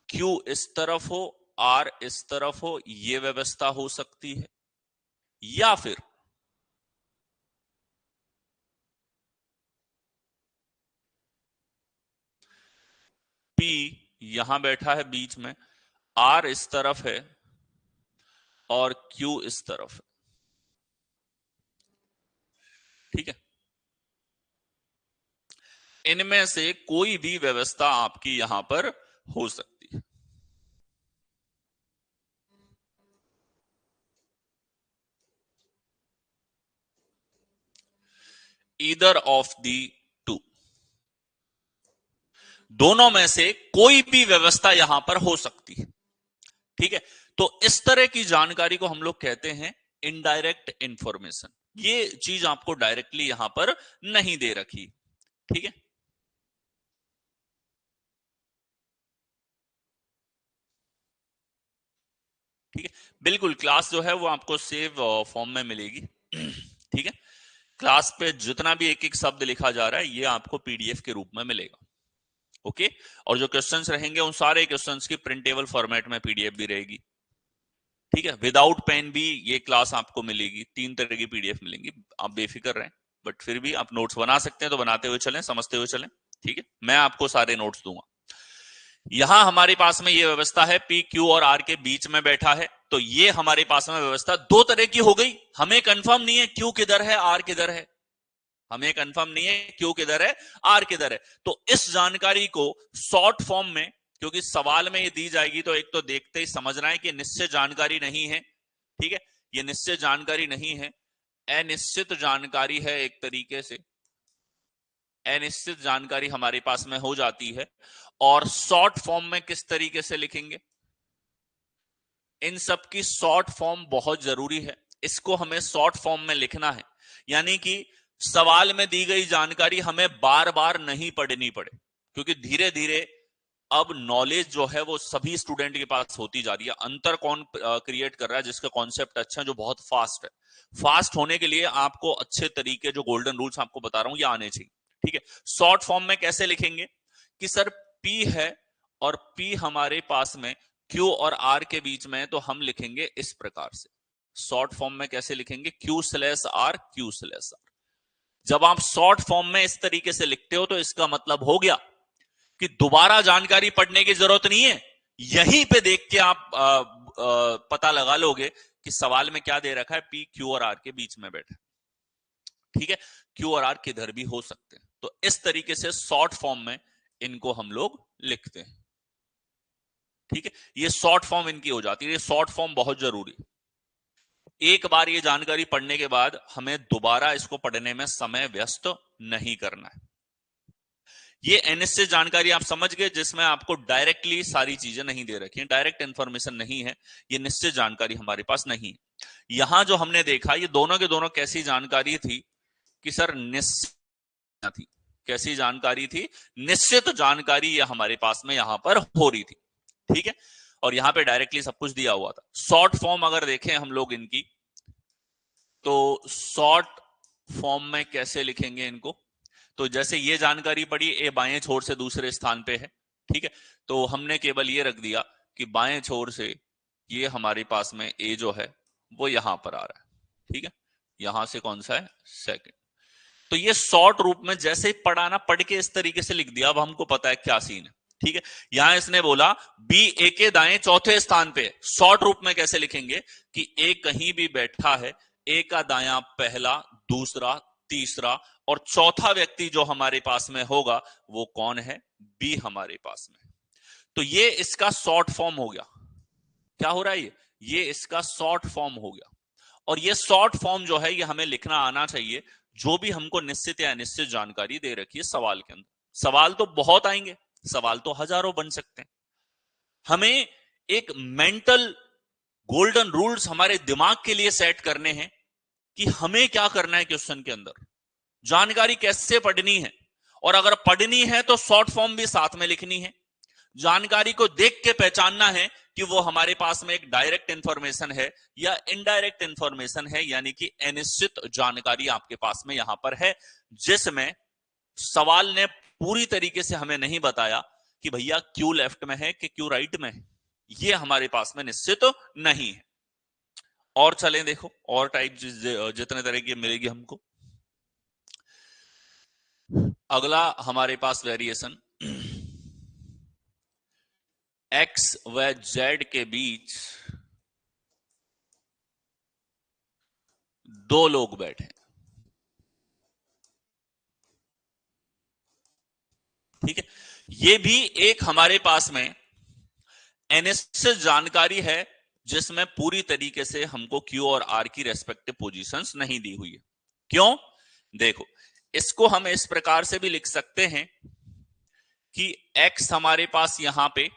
Q इस तरफ हो, R इस तरफ हो, यह व्यवस्था हो सकती है। या फिर P यहां बैठा है बीच में, R इस तरफ है और Q इस तरफ है। ठीक है, इनमें से कोई भी व्यवस्था आपकी यहां पर हो सकती है। ईदर ऑफ दी टू, दोनों में से कोई भी व्यवस्था यहां पर हो सकती है। ठीक है, तो इस तरह की जानकारी को हम लोग कहते हैं इनडायरेक्ट इंफॉर्मेशन। ये चीज आपको डायरेक्टली यहां पर नहीं दे रखी। ठीक है, ठीक है, बिल्कुल। क्लास जो है वो आपको सेव फॉर्म में मिलेगी। ठीक है, क्लास पे जितना भी एक एक शब्द लिखा जा रहा है ये आपको पीडीएफ के रूप में मिलेगा। ओके, और जो क्वेश्चंस रहेंगे उन सारे क्वेश्चंस की प्रिंटेबल फॉर्मेट में पीडीएफ भी रहेगी। ठीक है, विदाउट पेन भी ये क्लास आपको मिलेगी, 3 तरह की पीडीएफ मिलेंगी। आप बेफिक्र रहें, बट फिर भी आप नोट्स बना सकते हैं तो बनाते हुए चलें, समझते हुए चलें। ठीक है, मैं आपको सारे नोट्स दूंगा। यहां हमारे पास में ये व्यवस्था है, पी क्यू और आर के बीच में बैठा है, तो ये हमारे पास में व्यवस्था 2 तरह की हो गई। हमें कंफर्म नहीं है क्यू किधर है आर किधर है, हमें कंफर्म नहीं है क्यू किधर है आर किधर है। तो इस जानकारी को शॉर्ट फॉर्म में, क्योंकि सवाल में ये दी जाएगी तो एक तो देखते ही समझना है कि निश्चित जानकारी नहीं है। ठीक है, ये निश्चित जानकारी नहीं है, अनिश्चित जानकारी है। एक तरीके से अनिश्चित जानकारी हमारे पास में हो जाती है। और शॉर्ट फॉर्म में किस तरीके से लिखेंगे, इन सब की शॉर्ट फॉर्म बहुत जरूरी है। इसको हमें शॉर्ट फॉर्म में लिखना है, यानी कि सवाल में दी गई जानकारी हमें बार बार नहीं पढ़नी पड़े, क्योंकि धीरे धीरे अब नॉलेज जो है वो सभी स्टूडेंट के पास होती जा रही है। अंतर कौन क्रिएट कर रहा है, जिसका कॉन्सेप्ट अच्छा है, जो बहुत फास्ट है। फास्ट होने के लिए आपको अच्छे तरीके, जो गोल्डन रूल्स आपको बता रहा हूं, ये आने चाहिए। ठीक है, शॉर्ट फॉर्म में कैसे लिखेंगे कि सर P है और P हमारे पास में Q और R के बीच में है, तो हम लिखेंगे इस प्रकार से। शॉर्ट फॉर्म में कैसे लिखेंगे, Q/R Q/R। जब आप शॉर्ट फॉर्म में इस तरीके से लिखते हो तो इसका मतलब हो गया कि दोबारा जानकारी पढ़ने की जरूरत नहीं है, यहीं पे देख के आप पता लगा लोगे कि सवाल में क्या दे रखा है, P Q और R के बीच में बैठा। ठीक है, Q और R किधर भी हो सकते हैं। तो इस तरीके से शॉर्ट फॉर्म में इनको हम लोग लिखते हैं। ठीक है, ये शॉर्ट फॉर्म इनकी हो जाती है। ये शॉर्ट फॉर्म बहुत जरूरी है। एक बार ये जानकारी पढ़ने के बाद हमें दोबारा इसको पढ़ने में समय व्यस्त नहीं करना है। ये एनएसएस जानकारी आप समझ गए, जिसमें आपको डायरेक्टली सारी चीजें नहीं दे रखी हैं, डायरेक्ट इंफॉर्मेशन नहीं है, ये निश्चित जानकारी हमारे पास नहीं है। यहां जो हमने देखा, ये दोनों के दोनों कैसी जानकारी थी कि सर निश्चित थी। कैसी जानकारी थी, निश्चित जानकारी ये हमारे पास में यहां पर हो रही थी। ठीक है, और यहां पे डायरेक्टली सब कुछ दिया हुआ था। शॉर्ट फॉर्म अगर देखें हम लोग इनकी, तो शॉर्ट फॉर्म में कैसे लिखेंगे इनको, तो जैसे ये जानकारी पड़ी, ए बाएं छोर से दूसरे स्थान पे है। ठीक है, तो हमने केवल ये रख दिया कि बाएं छोर से ये हमारे पास में ए जो है वो यहां पर आ रहा है। ठीक है, यहां से कौन सा है, सेकंड। तो ये शॉर्ट रूप में जैसे ही पढ़ा ना, पढ़ के इस तरीके से लिख दिया, अब हमको पता है क्या सीन है। ठीक है, यहां इसने बोला बी ए के दाएं चौथे स्थान पे। शॉर्ट रूप में कैसे लिखेंगे कि ए कहीं भी बैठा है, ए का दायां पहला, दूसरा, तीसरा और चौथा व्यक्ति जो हमारे पास में होगा वो कौन है, बी हमारे पास में। तो ये इसका शॉर्ट फॉर्म हो गया। क्या हो रहा है, ये इसका शॉर्ट फॉर्म हो गया। और ये शॉर्ट फॉर्म जो है ये हमें लिखना आना चाहिए, जो भी हमको निश्चित या अनिश्चित जानकारी दे रखी है सवाल के अंदर। सवाल तो बहुत आएंगे, सवाल तो हजारों बन सकते हैं। हमें एक मेंटल गोल्डन रूल्स हमारे दिमाग के लिए सेट करने हैं कि हमें क्या करना है क्वेश्चन के अंदर, जानकारी कैसे पढ़नी है। और अगर पढ़नी है तो शॉर्ट फॉर्म भी साथ में लिखनी है। जानकारी को देख के पहचानना है कि वो हमारे पास में एक डायरेक्ट इंफॉर्मेशन है या इनडायरेक्ट इंफॉर्मेशन है, यानी कि अनिश्चित जानकारी आपके पास में यहां पर है, जिसमें सवाल ने पूरी तरीके से हमें नहीं बताया कि भैया क्यू लेफ्ट में है कि क्यू राइट में है। ये हमारे पास में निश्चित नहीं है। और चलें देखो, और टाइप जितने तरह की मिलेगी हमको। अगला हमारे पास वेरिएशन, एक्स व जेड के बीच 2 लोग बैठे। ठीक है, ये भी एक हमारे पास में एनएसएस जानकारी है, जिसमें पूरी तरीके से हमको क्यू और आर की रेस्पेक्टिव पोजीशंस नहीं दी हुई है। क्यों, देखो, इसको हम इस प्रकार से भी लिख सकते हैं कि एक्स हमारे पास यहां पे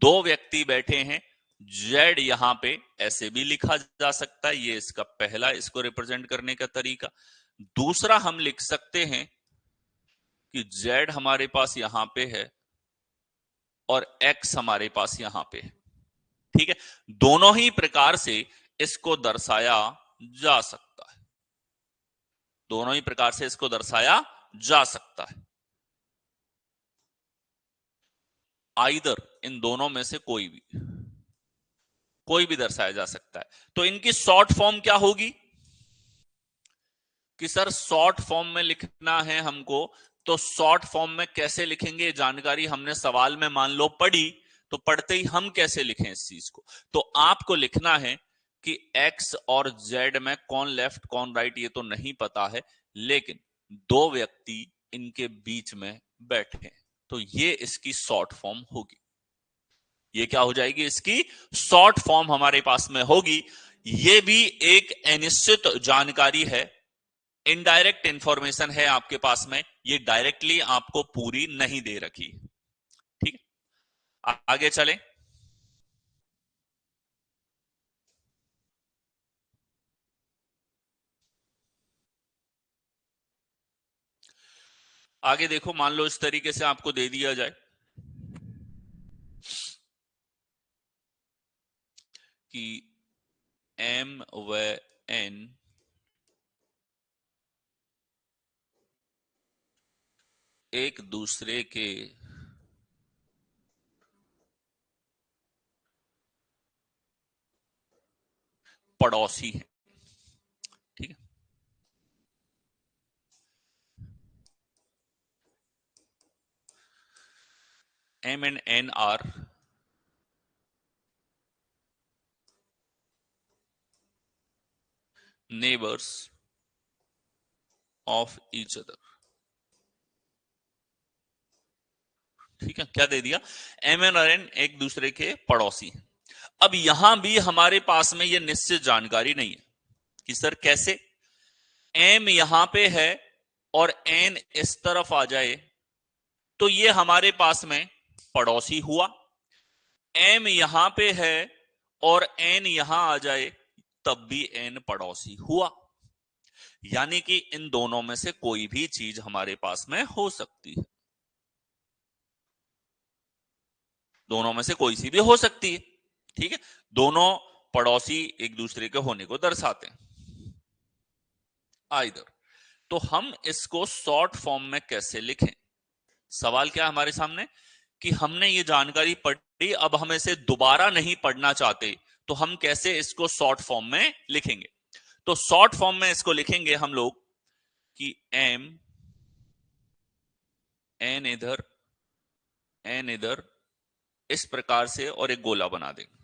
2 व्यक्ति बैठे हैं, जेड यहां पे ऐसे भी लिखा जा सकता है, ये इसका पहला इसको रिप्रेजेंट करने का तरीका। दूसरा हम लिख सकते हैं कि जेड हमारे पास यहां पे है और एक्स हमारे पास यहां पे है। ठीक है, दोनों ही प्रकार से इसको दर्शाया जा सकता है, दोनों ही प्रकार से इसको दर्शाया जा सकता है। आइदर, इन दोनों में से कोई भी दर्शाया जा सकता है। तो इनकी शॉर्ट फॉर्म क्या होगी कि सर शॉर्ट फॉर्म में लिखना है हमको, तो शॉर्ट फॉर्म में कैसे लिखेंगे, जानकारी हमने सवाल में मान लो पढ़ी, तो पढ़ते ही हम कैसे लिखें इस चीज को। तो आपको लिखना है कि x और z में कौन लेफ्ट कौन राइट ये तो नहीं पता है, लेकिन दो व्यक्ति इनके बीच में बैठे, तो ये इसकी शॉर्ट फॉर्म होगी। ये क्या हो जाएगी, इसकी शॉर्ट फॉर्म हमारे पास में होगी। ये भी एक अनिश्चित जानकारी है, इनडायरेक्ट इंफॉर्मेशन है आपके पास में, ये डायरेक्टली आपको पूरी नहीं दे रखी। ठीक है, आगे चलें। आगे देखो, मान लो इस तरीके से आपको दे दिया जाए कि m व n एक दूसरे के पड़ोसी हैं। ठीक है, m and n are neighbours of each other. ठीक है, क्या दे दिया, m and n एक दूसरे के पड़ोसी हैं। अब यहां भी हमारे पास में ये निश्चित जानकारी नहीं है कि सर कैसे, m यहां पे है और n इस तरफ आ जाए तो ये हमारे पास में पड़ोसी हुआ, m यहां पे है और n यहां आ जाए तब भी n पड़ोसी हुआ। यानी कि इन दोनों में से कोई भी चीज हमारे पास में हो सकती है, दोनों में से कोई सी भी हो सकती है। ठीक है, दोनों पड़ोसी एक दूसरे के होने को दर्शाते हैं। आइदर, तो हम इसको शॉर्ट फॉर्म में कैसे लिखें, सवाल क्या हमारे सामने कि हमने ये जानकारी पढ़ी, अब हम इसे दोबारा नहीं पढ़ना चाहते, तो हम कैसे इसको शॉर्ट फॉर्म में लिखेंगे। तो शॉर्ट फॉर्म में इसको लिखेंगे हम लोग कि m n इधर इस प्रकार से और एक गोला बना देंगे।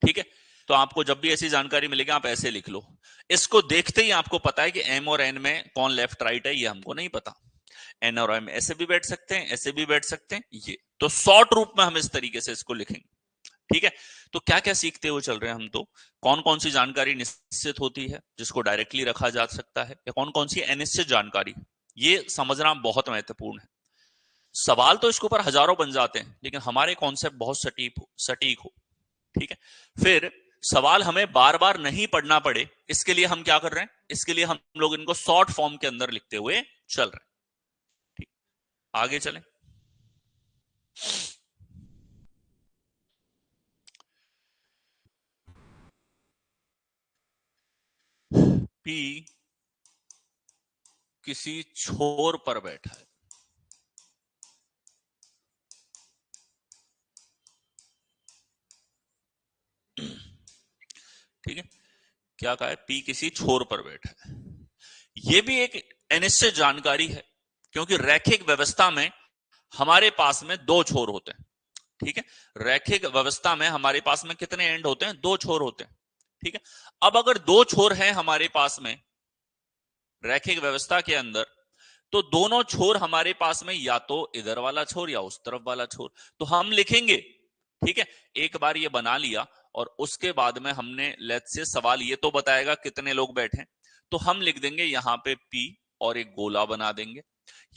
ठीक है, तो आपको जब भी ऐसी जानकारी मिलेगी आप ऐसे लिख लो। इसको देखते ही आपको पता है कि m और n में कौन लेफ्ट राइट है, ये हमको नहीं पता। n और m ऐसे भी बैठ सकते हैं, ऐसे भी बैठ सकते हैं, ये तो शॉर्ट रूप में हम इस तरीके से इसको लिखेंगे। ठीक है, तो क्या क्या सीखते हुए चल रहे हैं हम, तो कौन कौन सी जानकारी निश्चित होती है जिसको डायरेक्टली रखा जा सकता है, या कौन कौन सी अनिश्चित जानकारी, ये समझना बहुत महत्वपूर्ण है। सवाल तो इसके ऊपर हजारों बन जाते हैं, लेकिन हमारे कॉन्सेप्ट बहुत सटीक हो। ठीक है, फिर सवाल हमें बार बार नहीं पढ़ना पड़े, इसके लिए हम क्या कर रहे हैं, इसके लिए हम लोग इनको शॉर्ट फॉर्म के अंदर लिखते हुए चल रहे हैं। ठीक, आगे चलें। P किसी छोर पर बैठा है, ठीक है, क्या कहा है, P किसी छोर पर बैठा है। यह भी एक अनिश्चित जानकारी है, क्योंकि रैखिक व्यवस्था में हमारे पास में दो छोर होते हैं। ठीक है, रैखिक व्यवस्था में हमारे पास में कितने एंड होते हैं, दो छोर होते हैं। ठीक है, अब अगर दो छोर हैं हमारे पास में रैखिक व्यवस्था के अंदर, तो दोनों छोर हमारे पास में या तो इधर वाला छोर या उस तरफ वाला छोर, तो हम लिखेंगे। ठीक है, एक बार ये बना लिया और उसके बाद में हमने लेट्स से सवाल ये तो बताएगा कितने लोग बैठे, तो हम लिख देंगे यहां पे P और एक गोला बना देंगे,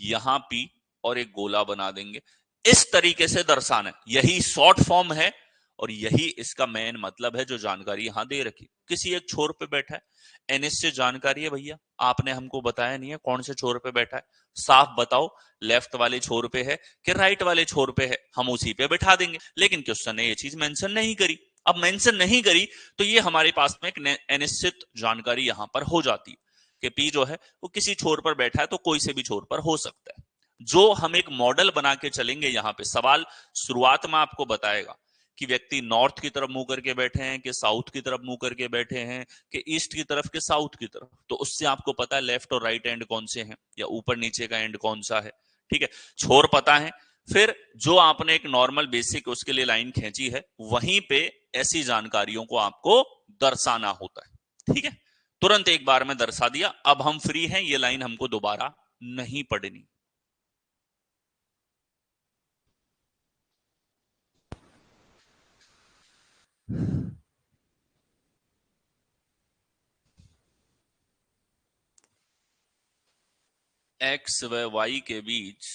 यहां P और एक गोला बना देंगे। इस तरीके से दर्शाना है, यही शॉर्ट फॉर्म है और यही इसका मेन मतलब है जो जानकारी यहां दे रखी। किसी एक छोर पे बैठा है, एनएच से जानकारी है भैया, आपने हमको बताया नहीं है कौन से छोर पे बैठा है, साफ बताओ लेफ्ट वाले छोर पे है कि राइट वाले छोर पे है, हम उसी पे बैठा देंगे। लेकिन क्वेश्चन ने ये चीज मेंशन नहीं करी। अब मेंशन नहीं करी तो ये हमारे पास में एक अनिश्चित जानकारी यहां पर हो जाती है कि पी जो है वो किसी छोर पर बैठा है, तो कोई से भी छोर पर हो सकता है। जो हम एक मॉडल बना के चलेंगे यहां पे, सवाल शुरुआत में आपको बताएगा कि व्यक्ति नॉर्थ की तरफ मुंह करके बैठे हैं कि साउथ की तरफ मुंह करके बैठे हैं कि ईस्ट की तरफ के साउथ की तरफ, तो उससे आपको पता है लेफ्ट और राइट एंड कौन से हैं या ऊपर नीचे का एंड कौन सा है। ठीक है, छोर पता है। फिर जो आपने एक नॉर्मल बेसिक उसके लिए लाइन खींची है, वहीं पे ऐसी जानकारियों को आपको दर्शाना होता है। ठीक है, तुरंत एक बार में दर्शा दिया, अब हम फ्री हैं, ये लाइन हमको दोबारा नहीं पढ़नी। एक्स व वाई के बीच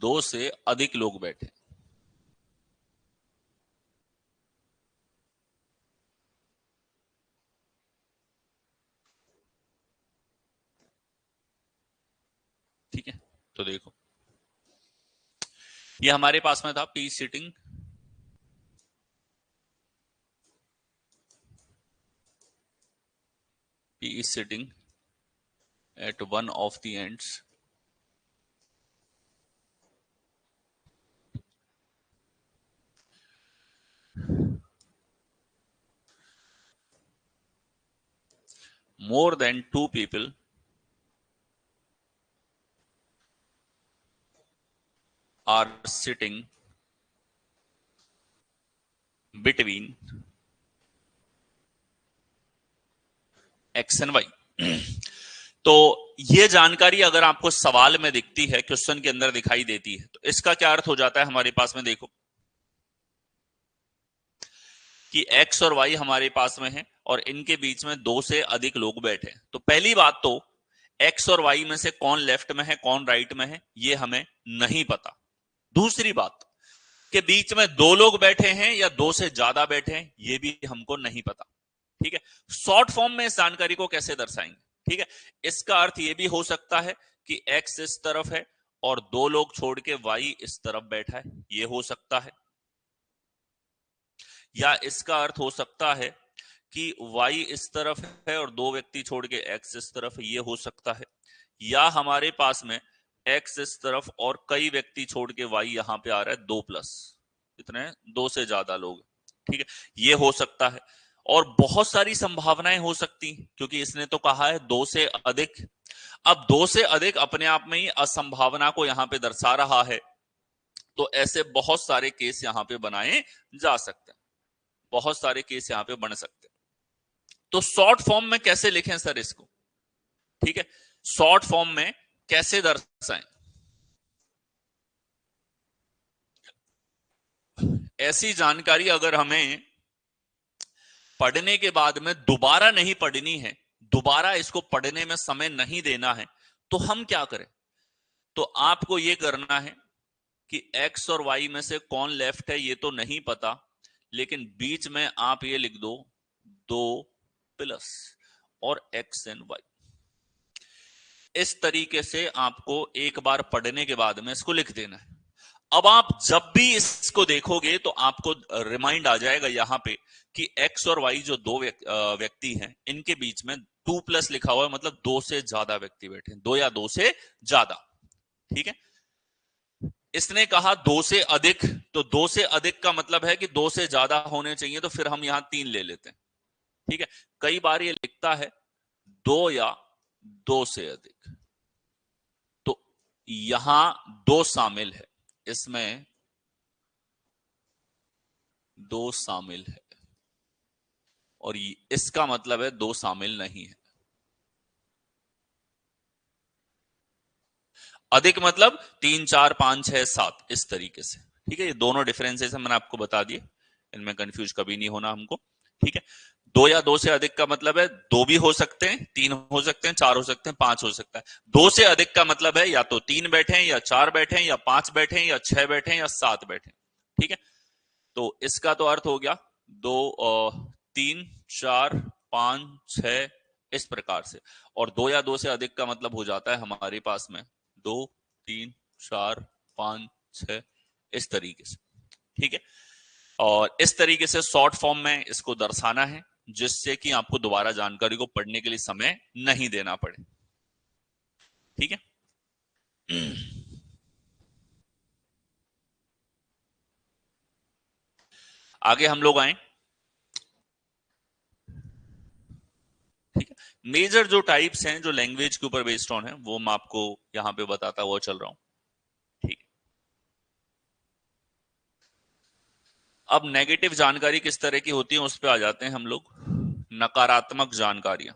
दो से अधिक लोग बैठे। ठीक है, तो देखो ये हमारे पास में था P sitting, P is sitting at one of the ends more than two people are sitting between x and y। तो ये जानकारी अगर आपको सवाल में दिखती है, क्वेश्चन के अंदर दिखाई देती है, तो इसका क्या अर्थ हो जाता है हमारे पास में, देखो कि x और y हमारे पास में है और इनके बीच में दो से अधिक लोग बैठे हैं। तो पहली बात तो x और y में से कौन लेफ्ट में है कौन राइट में है ये हमें नहीं पता। दूसरी बात के बीच में दो लोग बैठे हैं या दो से ज्यादा बैठे हैं ये भी हमको नहीं पता। ठीक है, शॉर्ट फॉर्म में इस जानकारी को कैसे दर्शाएंगे। ठीक है, इसका अर्थ ये भी हो सकता है कि x इस तरफ है और दो लोग छोड़ के y इस तरफ बैठा है, ये हो सकता है। या इसका अर्थ हो सकता है कि y इस तरफ है और दो व्यक्ति छोड़ के x इस तरफ है, ये हो सकता है। या हमारे पास में x इस तरफ और कई व्यक्ति छोड़ के y यहां पे आ रहा है, दो प्लस इतने दो से ज्यादा लोग। ठीक है, ये हो सकता है। और बहुत सारी संभावनाएं हो सकती हैं क्योंकि इसने तो कहा है दो से अधिक। अब दो से अधिक अपने आप में ही असंभावना को यहां पे दर्शा रहा है, तो ऐसे बहुत सारे केस यहां पे बनाए जा सकते हैं, बहुत सारे केस यहां पे बन सकते हैं। तो शॉर्ट फॉर्म में कैसे लिखें सर इसको। ठीक है, शॉर्ट फॉर्म में कैसे दर्शाएं, ऐसी जानकारी अगर हमें पढ़ने के बाद में दोबारा नहीं पढ़नी है, दोबारा इसको पढ़ने में समय नहीं देना है, तो हम क्या करें। तो आपको यह करना है कि x और y में से कौन लेफ्ट है ये तो नहीं पता, लेकिन बीच में आप ये लिख दो दो प्लस और x एंड y। इस तरीके से आपको एक बार पढ़ने के बाद में इसको लिख देना है। अब आप जब भी इसको देखोगे तो आपको रिमाइंड आ जाएगा यहां पे कि x और y जो दो व्यक्ति हैं इनके बीच में टू प्लस लिखा हुआ है, मतलब दो से ज्यादा व्यक्ति बैठे हैं, दो या दो से ज्यादा। ठीक है, इसने कहा दो से अधिक, तो दो से अधिक का मतलब है कि दो से ज्यादा होने चाहिए, तो फिर हम यहां तीन ले लेते हैं। ठीक है, कई बार ये लिखता है दो या दो से अधिक, तो यहां दो शामिल है, इसमें दो शामिल है और इसका मतलब है दो शामिल नहीं है। अधिक मतलब तीन चार पांच छह सात, इस तरीके से। ठीक है, ये दोनों डिफरेंसेस मैंने आपको बता दिए, इनमें कंफ्यूज कभी नहीं होना हमको। ठीक है, दो या दो से अधिक का मतलब है दो भी हो सकते हैं, तीन हो सकते हैं, चार हो सकते हैं, पांच हो सकता है। दो से अधिक का मतलब है या तो तीन बैठे हैं, या चार बैठे हैं, या पांच बैठे हैं, या छह बैठे हैं, या सात बैठे हैं। ठीक है, तो इसका तो अर्थ हो गया दो, तीन, चार, पांच, छह, इस प्रकार से। और दो या दो से अधिक का मतलब हो जाता है हमारे पास में दो, तीन, चार, पांच, छह, इस तरीके से। ठीक है, और इस तरीके से शॉर्ट फॉर्म में इसको दर्शाना है, जिससे कि आपको दोबारा जानकारी को पढ़ने के लिए समय नहीं देना पड़े। ठीक है, आगे हम लोग आए। ठीक है, मेजर जो टाइप्स हैं जो लैंग्वेज के ऊपर बेस्ड ऑन है, वो मैं आपको यहां पे बताता हुआ चल रहा हूं। ठीक है, अब नेगेटिव जानकारी किस तरह की होती है उस पर आ जाते हैं हम लोग। नकारात्मक जानकारियां।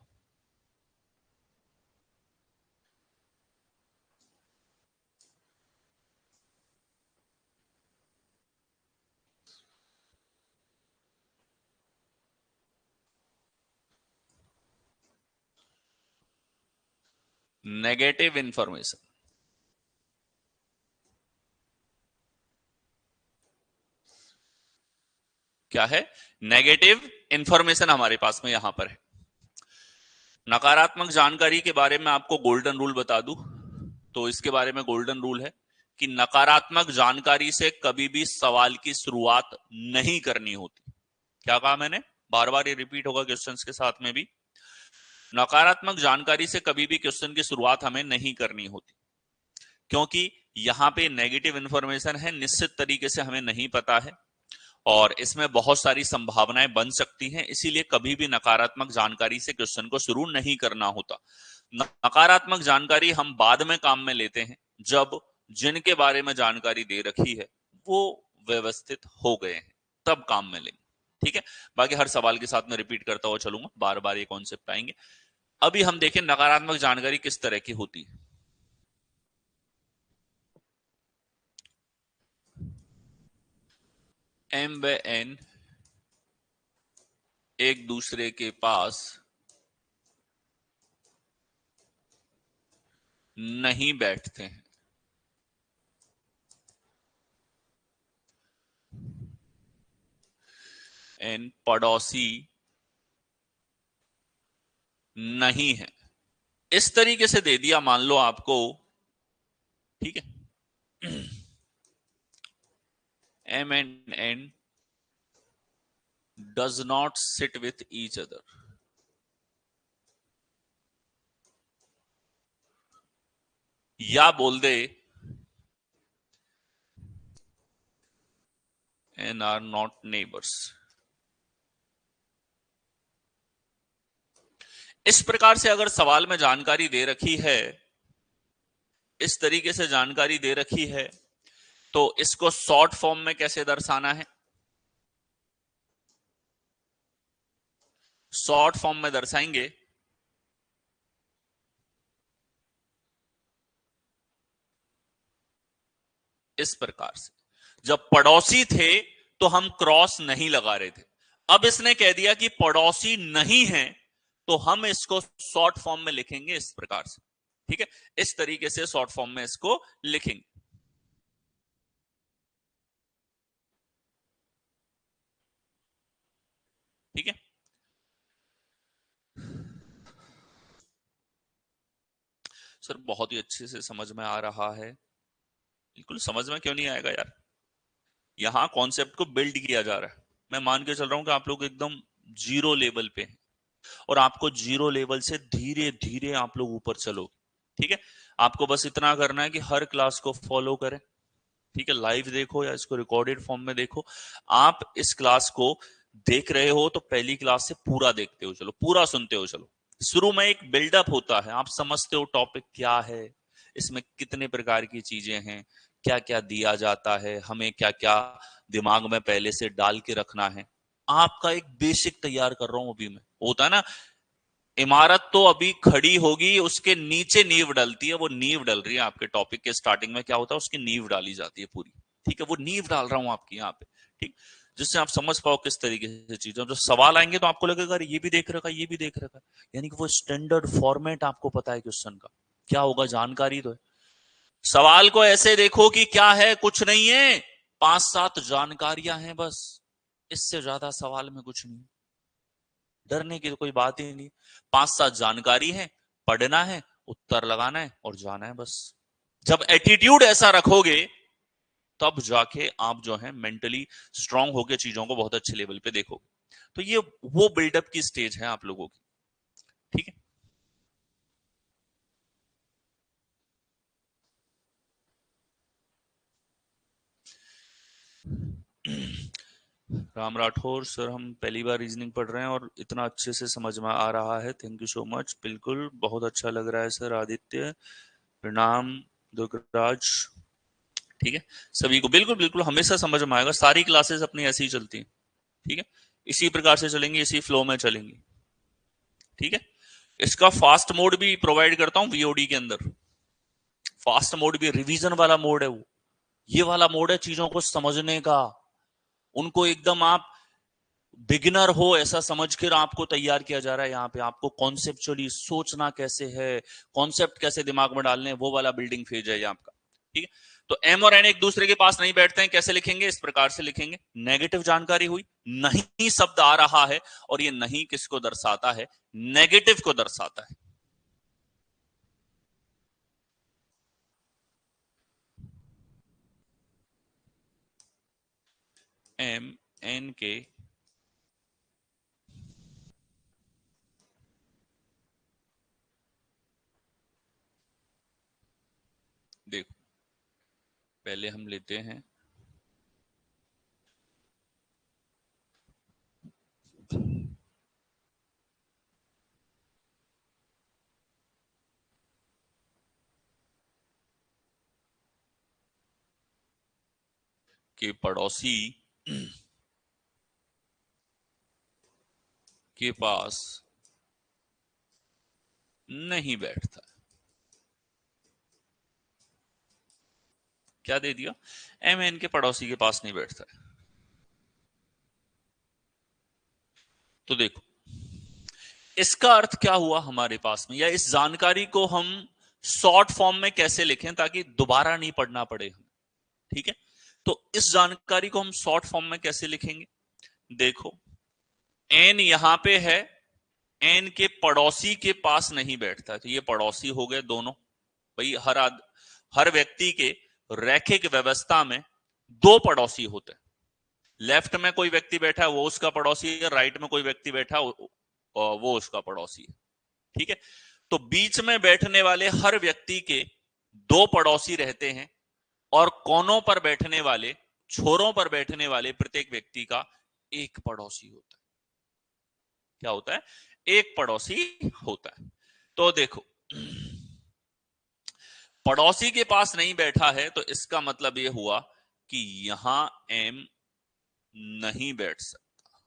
नेगेटिव इंफॉर्मेशन क्या है? नेगेटिव इंफॉर्मेशन हमारे पास में यहां पर है। नकारात्मक जानकारी के बारे में आपको गोल्डन रूल बता दूं तो इसके बारे में गोल्डन रूल है कि नकारात्मक जानकारी से कभी भी सवाल की शुरुआत नहीं करनी होती। क्या कहा मैंने? बार बार ये रिपीट होगा क्वेश्चंस के साथ में भी। नकारात्मक जानकारी से कभी भी क्वेश्चन की शुरुआत हमें नहीं करनी होती, क्योंकि यहां पे नेगेटिव इंफॉर्मेशन है, निश्चित तरीके से हमें नहीं पता है और इसमें बहुत सारी संभावनाएं बन सकती हैं, इसीलिए कभी भी नकारात्मक जानकारी से क्वेश्चन को शुरू नहीं करना होता। नकारात्मक जानकारी हम बाद में काम में लेते हैं, जब जिनके बारे में जानकारी दे रखी है वो व्यवस्थित हो गए हैं, तब काम में लेंगे। ठीक है, बाकी हर सवाल के साथ में रिपीट करता हुआ चलूंगा, बार बार ये कॉन्सेप्ट आएंगे। अभी हम देखें नकारात्मक जानकारी किस तरह की होती है। एम व एन एक दूसरे के पास नहीं बैठते हैं। एन पड़ोसी नहीं है। इस तरीके से दे दिया, मान लो आपको। ठीक है, M and N does not sit with each other. या बोल दे एन आर नॉट नेबर्स। इस प्रकार से अगर सवाल में जानकारी दे रखी है, इस तरीके से जानकारी दे रखी है, तो इसको शॉर्ट फॉर्म में कैसे दर्शाना है? शॉर्ट फॉर्म में दर्शाएंगे इस प्रकार से। जब पड़ोसी थे तो हम क्रॉस नहीं लगा रहे थे, अब इसने कह दिया कि पड़ोसी नहीं है, तो हम इसको शॉर्ट फॉर्म में लिखेंगे इस प्रकार से। ठीक है, इस तरीके से शॉर्ट फॉर्म में इसको लिखेंगे। ठीक है, सर बहुत ही अच्छे से समझ में आ रहा है। बिल्कुल समझ में क्यों नहीं आएगा यार, यहां कॉन्सेप्ट को बिल्ड किया जा रहा है। मैं मान के चल रहा हूं कि आप लोग एकदम जीरो लेवल पे हैं और आपको जीरो लेवल से धीरे धीरे आप लोग ऊपर चलोगे। ठीक है, आपको बस इतना करना है कि हर क्लास को फॉलो करें। ठीक है, लाइव देखो या इसको रिकॉर्डेड फॉर्म में देखो। आप इस क्लास को देख रहे हो तो पहली क्लास से पूरा देखते हो चलो, पूरा सुनते हो चलो। शुरू में एक बिल्डअप होता है, आप समझते हो टॉपिक क्या है, इसमें कितने प्रकार की चीजें हैं, क्या क्या दिया जाता है, हमें क्या क्या दिमाग में पहले से डाल के रखना है। आपका एक बेसिक तैयार कर रहा हूं अभी मैं, होता है ना, इमारत तो अभी खड़ी होगी, उसके नीचे नींव डलती है, वो नींव डल रही है। आपके टॉपिक के स्टार्टिंग में क्या होता है, उसकी नींव डाली जाती है पूरी। ठीक है, वो नींव डाल रहा हूं आपकी यहाँ पे, ठीक, जिससे आप समझ पाओ किस तरीके से चीजें, जो सवाल आएंगे तो आपको लगेगा ये भी देख रखा, ये भी देख रखा, यानी कि वो स्टैंडर्ड फॉर्मेट आपको पता है क्वेश्चन का क्या होगा, जानकारी तो है। सवाल को ऐसे देखो कि क्या है, कुछ नहीं है, 5-7 जानकारियां हैं बस, इससे ज्यादा सवाल में कुछ नहीं, डरने की तो कोई बात ही नहीं। 5-7 जानकारी है, पढ़ना है, उत्तर लगाना है और जाना है बस। जब एटीट्यूड ऐसा रखोगे तब जाके आप जो है मेंटली स्ट्रांग होकर चीजों को बहुत अच्छे लेवल पे देखो। तो ये वो बिल्डअप की स्टेज है आप लोगों की, ठीक है। राम राठौर सर, हम पहली बार रीजनिंग पढ़ रहे हैं और इतना अच्छे से समझ में आ रहा है, थैंक यू सो मच। बिल्कुल, बहुत अच्छा लग रहा है सर। आदित्य प्रणाम, दुर्गराज, ठीक है। सभी को बिल्कुल बिल्कुल हमेशा समझ में आएगा, सारी क्लासेस अपनी ऐसी ही चलती हैं, ठीक है, इसी प्रकार से चलेंगी, इसी फ्लो में चलेंगी, ठीक है। इसका फास्ट मोड भी प्रोवाइड करता हूं वीओडी के अंदर। फास्ट मोड भी रिवीजन वाला मोड है वो, ये वाला मोड है चीजों को समझने का, उनको एकदम आप बिगिनर हो ऐसा समझ कर आपको तैयार किया जा रहा है। यहाँ पे आपको कॉन्सेप्चुअली सोचना कैसे है, कॉन्सेप्ट कैसे दिमाग में डालने, वो वाला बिल्डिंग फेज है ये आपका, ठीक है। तो एम और एन एक दूसरे के पास नहीं बैठते हैं, कैसे लिखेंगे, इस प्रकार से लिखेंगे। नेगेटिव जानकारी हुई, नहीं शब्द आ रहा है, और ये नहीं किसको दर्शाता है, नेगेटिव को दर्शाता है। एम एन के देखो, पहले हम लेते हैं कि पड़ोसी के पास नहीं बैठता। क्या दे दिया, एम एन के पड़ोसी के पास नहीं बैठता है। तो देखो, इसका अर्थ क्या हुआ हमारे पास में, या इस जानकारी को हम शॉर्ट फॉर्म में कैसे लिखें ताकि दोबारा नहीं पढ़ना पड़े हमें, ठीक है। तो इस जानकारी को हम शॉर्ट फॉर्म में कैसे लिखेंगे, देखो, एन यहां पे है, एन के पड़ोसी के पास नहीं बैठता है, तो ये पड़ोसी हो गए दोनों। भाई हर व्यक्ति के रैखिक व्यवस्था में दो पड़ोसी होते हैं। लेफ्ट में कोई व्यक्ति बैठा है वो उसका पड़ोसी है, राइट में कोई व्यक्ति बैठा है वो उसका पड़ोसी है, ठीक है। तो बीच में बैठने वाले हर व्यक्ति के दो पड़ोसी रहते हैं, और कोनों पर बैठने वाले, छोरों पर बैठने वाले प्रत्येक व्यक्ति का एक पड़ोसी होता है। क्या होता है, एक पड़ोसी होता है। तो देखो, पड़ोसी के पास नहीं बैठा है, तो इसका मतलब यह हुआ कि यहां एम नहीं बैठ सकता,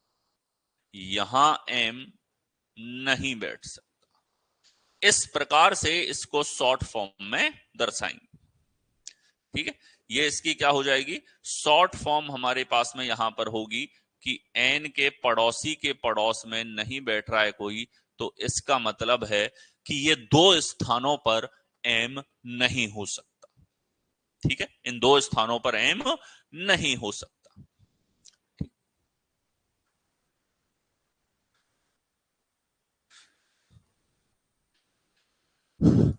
यहां एम नहीं बैठ सकता। इस प्रकार से इसको शॉर्ट फॉर्म में दर्शाएंगे, ठीक है। ये इसकी क्या हो जाएगी, शॉर्ट फॉर्म हमारे पास में यहां पर होगी कि एन के पड़ोसी के पड़ोस में नहीं बैठ रहा है कोई, तो इसका मतलब है कि ये दो स्थानों पर एम नहीं हो सकता, ठीक है। इन दो स्थानों पर एम नहीं हो सकता।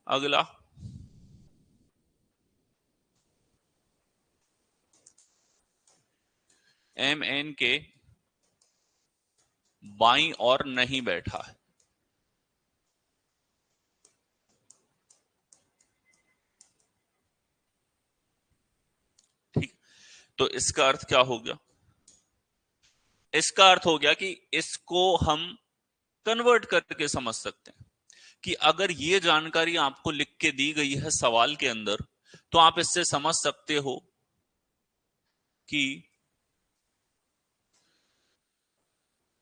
अगला, एम एन के बाईं और नहीं बैठा है, ठीक। तो इसका अर्थ क्या हो गया, इसका अर्थ हो गया कि इसको हम कन्वर्ट करके समझ सकते हैं कि अगर ये जानकारी आपको लिख के दी गई है सवाल के अंदर, तो आप इससे समझ सकते हो कि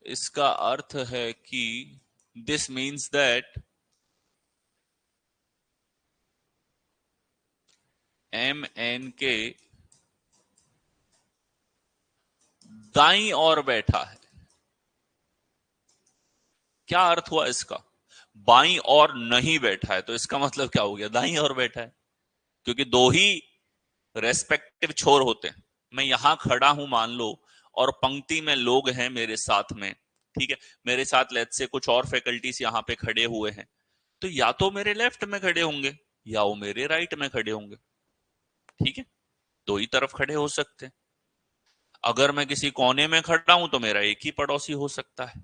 इसका अर्थ है कि this means that M N के दाईं ओर बैठा है। क्या अर्थ हुआ इसका? बाईं ओर नहीं बैठा है, तो इसका मतलब क्या हो गया? दाईं ओर बैठा है, क्योंकि दो ही रेस्पेक्टिव छोर होते हैं। मैं यहां खड़ा हूं मान लो, और पंक्ति में लोग हैं मेरे साथ में, ठीक है, मेरे साथ लेट्स से कुछ और फैकल्टीज यहां पे खड़े हुए हैं, तो या तो मेरे लेफ्ट में खड़े होंगे या वो मेरे राइट में खड़े होंगे, ठीक है, दो ही तरफ खड़े हो सकते हैं। अगर मैं किसी कोने में खड़ा हूं तो मेरा एक ही पड़ोसी हो सकता है,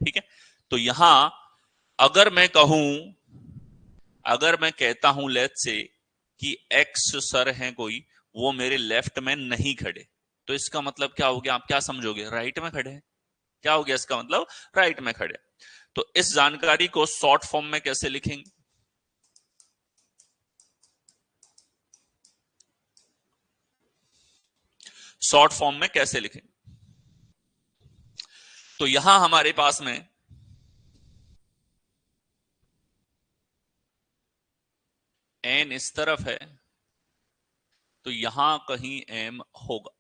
ठीक है। तो यहां अगर मैं कहूं, अगर मैं कहता हूं लेट्स से कि एक्स सर हैं कोई, वो मेरे लेफ्ट में नहीं खड़े, तो इसका मतलब क्या हो गया? आप क्या समझोगे? राइट में खड़े हैं। क्या हो गया इसका मतलब? राइट में खड़े। तो इस जानकारी को शॉर्ट फॉर्म में कैसे लिखेंगे? शॉर्ट फॉर्म में कैसे लिखेंगे? तो यहां हमारे पास में एन इस तरफ है, तो यहां कहीं एम होगा,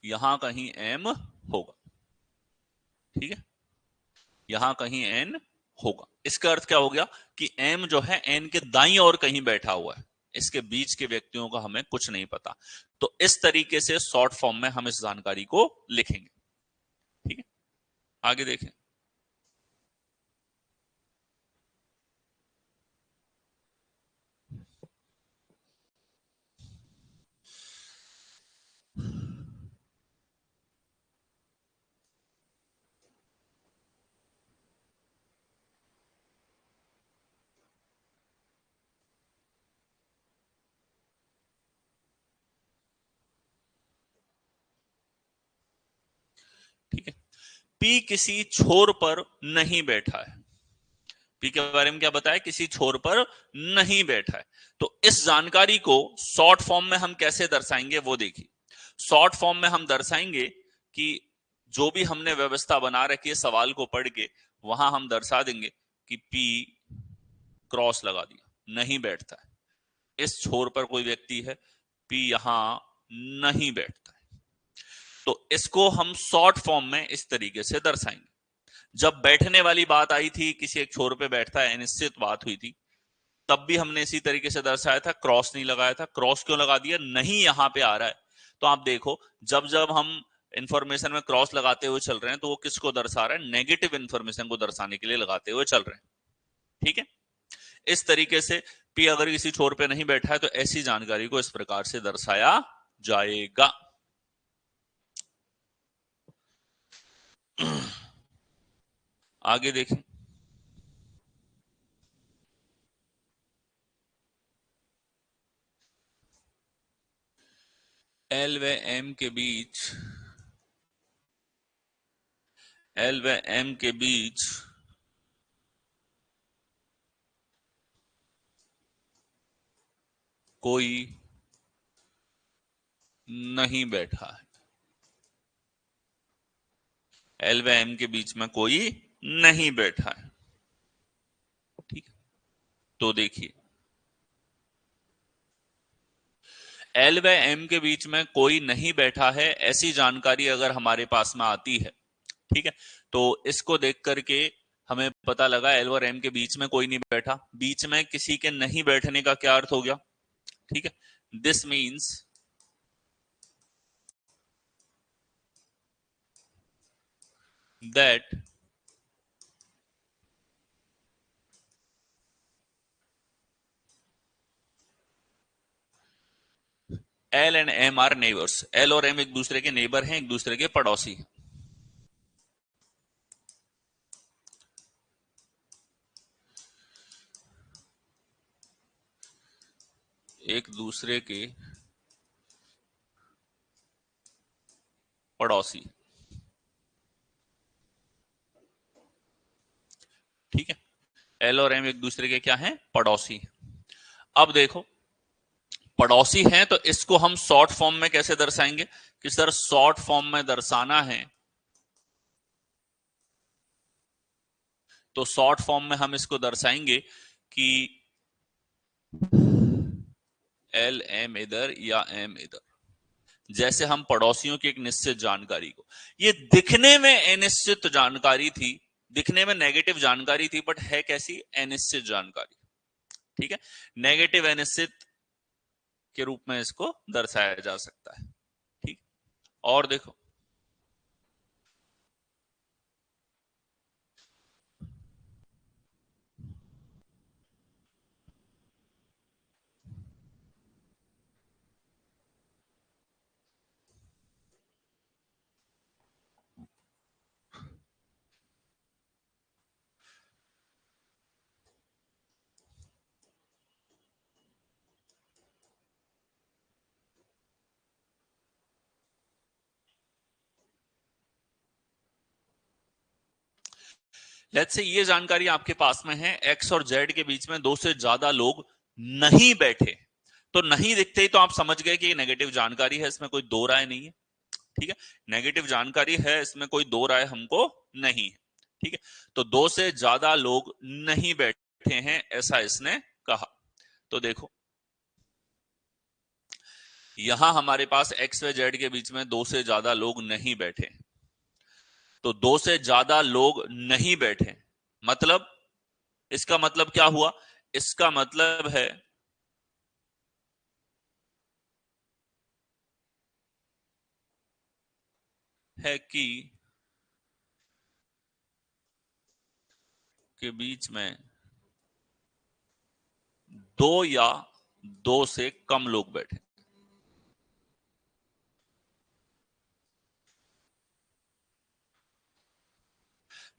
यहां कहीं एम होगा, ठीक है, यहां कहीं एन होगा। इसका अर्थ क्या हो गया कि एम जो है एन के दाईं ओर कहीं बैठा हुआ है, इसके बीच के व्यक्तियों का हमें कुछ नहीं पता। तो इस तरीके से शॉर्ट फॉर्म में हम इस जानकारी को लिखेंगे, ठीक है। आगे देखें। ठीक है, पी किसी छोर पर नहीं बैठा है। पी के बारे में क्या बताया? किसी छोर पर नहीं बैठा है। तो इस जानकारी को शॉर्ट फॉर्म में हम कैसे दर्शाएंगे वो देखिए। शॉर्ट फॉर्म में हम दर्शाएंगे कि जो भी हमने व्यवस्था बना रखी है सवाल को पढ़ के, वहां हम दर्शा देंगे कि पी क्रॉस लगा दिया, नहीं बैठता है। इस छोर पर कोई व्यक्ति है, पी यहां नहीं बैठता है। तो इसको हम शॉर्ट फॉर्म में इस तरीके से दर्शाएंगे। जब बैठने वाली बात आई थी, किसी एक छोर पे बैठता है, निश्चित बात हुई थी, तब भी हमने इसी तरीके से दर्शाया था, क्रॉस नहीं लगाया था। क्रॉस क्यों लगा दिया? नहीं यहां पे आ रहा है। तो आप देखो, जब जब हम इंफॉर्मेशन में क्रॉस लगाते हुए चल रहे हैं, तो वो किसको दर्शा रहा है? नेगेटिव इंफॉर्मेशन को दर्शाने के लिए लगाते हुए चल रहे हैं, ठीक है। इस तरीके से पी अगर किसी छोर पे नहीं बैठा है, तो ऐसी जानकारी को इस प्रकार से दर्शाया जाएगा। आगे देखें। एल व एम के बीच, एल व एम के बीच कोई नहीं बैठा है। एल व एम के बीच में कोई नहीं बैठा है, ठीक है। तो देखिए, एल व एम के बीच में कोई नहीं बैठा है, ऐसी जानकारी अगर हमारे पास में आती है, ठीक है, तो इसको देख करके हमें पता लगा एल और एम के बीच में कोई नहीं बैठा। बीच में किसी के नहीं बैठने का क्या अर्थ हो गया? ठीक है, this means that L and M are neighbours. L और एम एक दूसरे के नेबर हैं, एक दूसरे के पड़ोसी हैं। एक दूसरे के पड़ोसी, ठीक है। एल और एम एक दूसरे के क्या हैं? पड़ोसी। अब देखो, पड़ोसी हैं, तो इसको हम शॉर्ट फॉर्म में कैसे दर्शाएंगे? कि सर शॉर्ट फॉर्म में दर्शाना है, तो शॉर्ट फॉर्म में हम इसको दर्शाएंगे कि एल एम इधर या एम इधर, जैसे हम पड़ोसियों की एक निश्चित जानकारी को, ये दिखने में अनिश्चित जानकारी थी, दिखने में नेगेटिव जानकारी थी, बट है कैसी? अनिश्चित जानकारी। ठीक है, नेगेटिव अनिश्चित के रूप में इसको दर्शाया जा सकता है। ठीक, और देखो लेट्स से ये जानकारी आपके पास में है, एक्स और जेड के बीच में दो से ज्यादा लोग नहीं बैठे, तो नहीं दिखते ही तो आप समझ गए कि ये नेगेटिव जानकारी है, इसमें कोई दो राय नहीं है। ठीक है, नेगेटिव जानकारी है, इसमें कोई दो राय हमको नहीं है। ठीक है, तो दो से ज्यादा लोग नहीं बैठे हैं ऐसा इसने कहा। तो देखो यहां हमारे पास एक्स व जेड के बीच में दो से ज्यादा लोग नहीं बैठे, तो दो से ज्यादा लोग नहीं बैठे मतलब, इसका मतलब क्या हुआ? इसका मतलब है कि के बीच में दो या दो से कम लोग बैठे।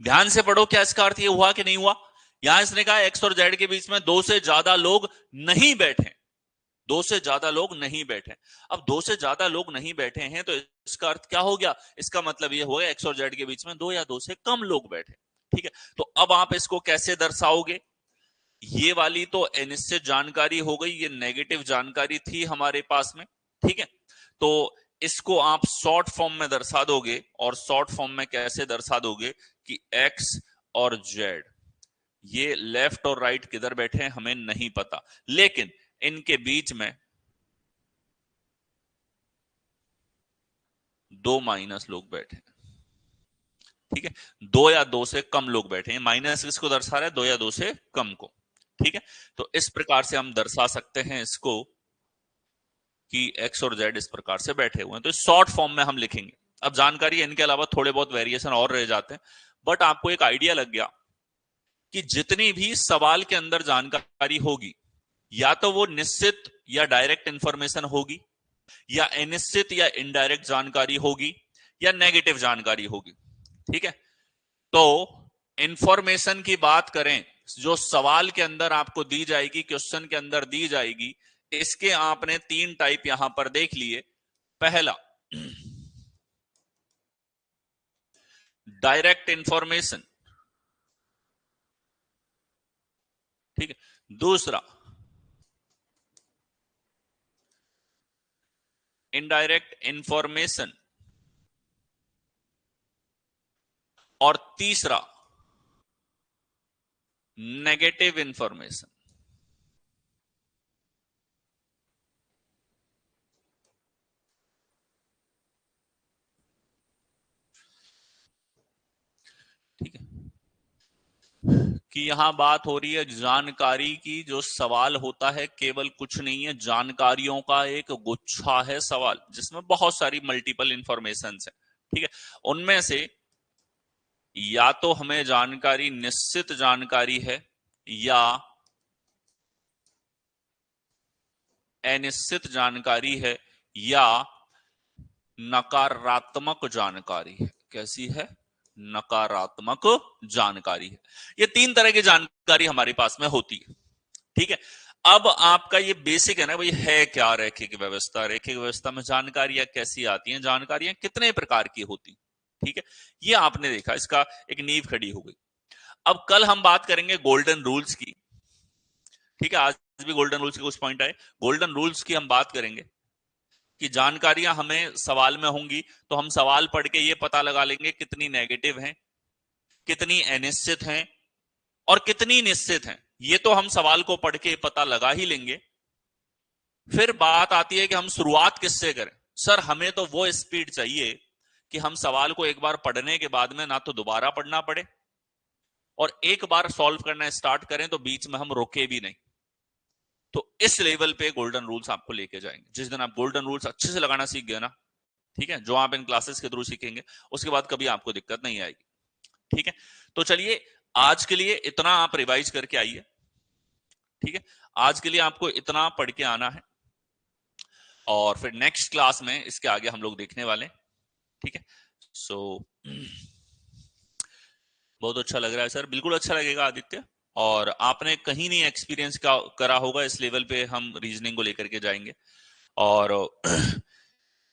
ध्यान से पढ़ो, क्या इसका अर्थ ये हुआ कि नहीं हुआ? यहां इसने कहा एक्स और जेड के बीच में दो से ज्यादा लोग नहीं बैठे, दो से ज्यादा लोग नहीं बैठे। अब दो से ज्यादा लोग नहीं बैठे हैं तो इसका अर्थ क्या हो गया? इसका मतलब ये हो गया एक्स और जेड के बीच में दो या दो से कम लोग बैठे। ठीक है, तो अब आप इसको कैसे दर्शाओगे? ये वाली तो अनिश्चित जानकारी हो गई, ये नेगेटिव जानकारी थी हमारे पास में। ठीक है, तो इसको आप शॉर्ट फॉर्म में दर्शा दोगे, और शॉर्ट फॉर्म में कैसे दर्शा दोगे कि एक्स और जेड, ये लेफ्ट और राइट किधर बैठे हैं हमें नहीं पता, लेकिन इनके बीच में दो माइनस लोग बैठे। ठीक है, दो या दो से कम लोग बैठे हैं, माइनस किसको दर्शा रहा है? दो या दो से कम को। ठीक है, तो इस प्रकार से हम दर्शा सकते हैं इसको कि एक्स और जेड इस प्रकार से बैठे हुए हैं, तो शॉर्ट फॉर्म में हम लिखेंगे। अब जानकारी इनके अलावा थोड़े बहुत वेरिएशन और रह जाते हैं, बट आपको एक आइडिया लग गया कि जितनी भी सवाल के अंदर जानकारी होगी, या तो वो निश्चित या डायरेक्ट इंफॉर्मेशन होगी, या अनिश्चित या इनडायरेक्ट जानकारी होगी, या नेगेटिव जानकारी होगी। ठीक है, तो इंफॉर्मेशन की बात करें, जो सवाल के अंदर आपको दी जाएगी, क्वेश्चन के अंदर दी जाएगी, इसके आपने तीन टाइप यहां पर देख लिए। पहला डायरेक्ट इंफॉर्मेशन, ठीक है, दूसरा इनडायरेक्ट इंफॉर्मेशन, और तीसरा नेगेटिव इंफॉर्मेशन। ठीक है, कि यहां बात हो रही है जानकारी की, जो सवाल होता है केवल कुछ नहीं है, जानकारियों का एक गुच्छा है सवाल, जिसमें बहुत सारी मल्टीपल इंफॉर्मेशन है। ठीक है, उनमें से या तो हमें जानकारी निश्चित जानकारी है, या अनिश्चित जानकारी है, या नकारात्मक जानकारी है। कैसी है? नकारात्मक जानकारी है। ये तीन तरह की जानकारी हमारे पास में होती है। ठीक है, अब आपका ये बेसिक है ना भाई, है क्या रैखिक व्यवस्था? रैखिक व्यवस्था में जानकारियां कैसी आती हैं, जानकारियां कितने प्रकार की होती? ठीक है, ये आपने देखा, इसका एक नींव खड़ी हो गई। अब कल हम बात करेंगे गोल्डन रूल्स की। ठीक है, आज भी गोल्डन रूल्स के कुछ पॉइंट आए, गोल्डन रूल्स की हम बात करेंगे कि जानकारियां हमें सवाल में होंगी तो हम सवाल पढ़ के ये पता लगा लेंगे कितनी नेगेटिव हैं, कितनी अनिश्चित हैं, और कितनी निश्चित हैं। ये तो हम सवाल को पढ़ के पता लगा ही लेंगे। फिर बात आती है कि हम शुरुआत किससे करें। सर हमें तो वो स्पीड चाहिए कि हम सवाल को एक बार पढ़ने के बाद में ना तो दोबारा पढ़ना पड़े, और एक बार सॉल्व करना स्टार्ट करें तो बीच में हम रोके भी नहीं। तो इस लेवल पे गोल्डन रूल्स आपको लेके जाएंगे। जिस दिन आप गोल्डन रूल्स अच्छे से लगाना सीख गए ना, ठीक है, जो आप इन क्लासेस के थ्रू सीखेंगे, उसके बाद कभी आपको दिक्कत नहीं आएगी। ठीक है, तो चलिए आज के लिए इतना आप रिवाइज करके आइए। ठीक है, आज के लिए आपको इतना पढ़ के आना है, और फिर नेक्स्ट क्लास में इसके आगे हम लोग देखने वाले हैं। ठीक है, सो बहुत अच्छा लग रहा है सर, बिल्कुल अच्छा लगेगा आदित्य। और आपने कहीं नहीं एक्सपीरियंस करा होगा, इस लेवल पे हम रीजनिंग को लेकर के जाएंगे, और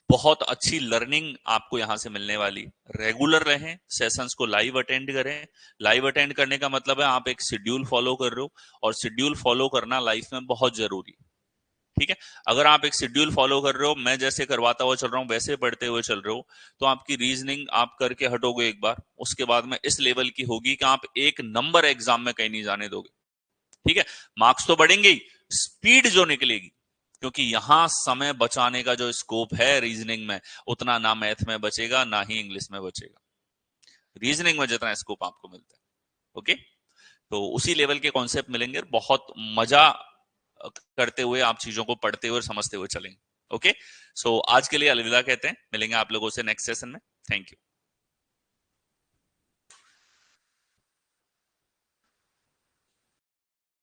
बहुत अच्छी लर्निंग आपको यहां से मिलने वाली। रेगुलर रहें, सेशंस को लाइव अटेंड करें। लाइव अटेंड करने का मतलब है आप एक शेड्यूल फॉलो कर रहे हो, और शेड्यूल फॉलो करना लाइफ में बहुत जरूरी है। ठीक है, अगर आप एक शेड्यूल फॉलो कर रहे हो, मैं जैसे करवाता हुआ चल रहा हूं वैसे पढ़ते हुए चल रहे हो, तो आपकी रीजनिंग आप करके हटोगे एक बार, उसके बाद में इस लेवल की होगी कि आप एक नंबर एग्जाम में कहीं नहीं जाने दोगे। ठीक है, मार्क्स तो बढ़ेंगे ही, स्पीड जो निकलेगी, क्योंकि यहां समय बचाने का जो स्कोप है रीजनिंग में, उतना ना मैथ में बचेगा ना ही इंग्लिश में बचेगा। रीजनिंग में जितना स्कोप आपको मिलता है, ओके, तो उसी लेवल के कॉन्सेप्ट मिलेंगे, बहुत मजा करते हुए आप चीजों को पढ़ते हुए और समझते हुए चलेंगे। ओके, सो आज के लिए अलविदा कहते हैं, मिलेंगे आप लोगों से नेक्स्ट सेशन में। Thank you.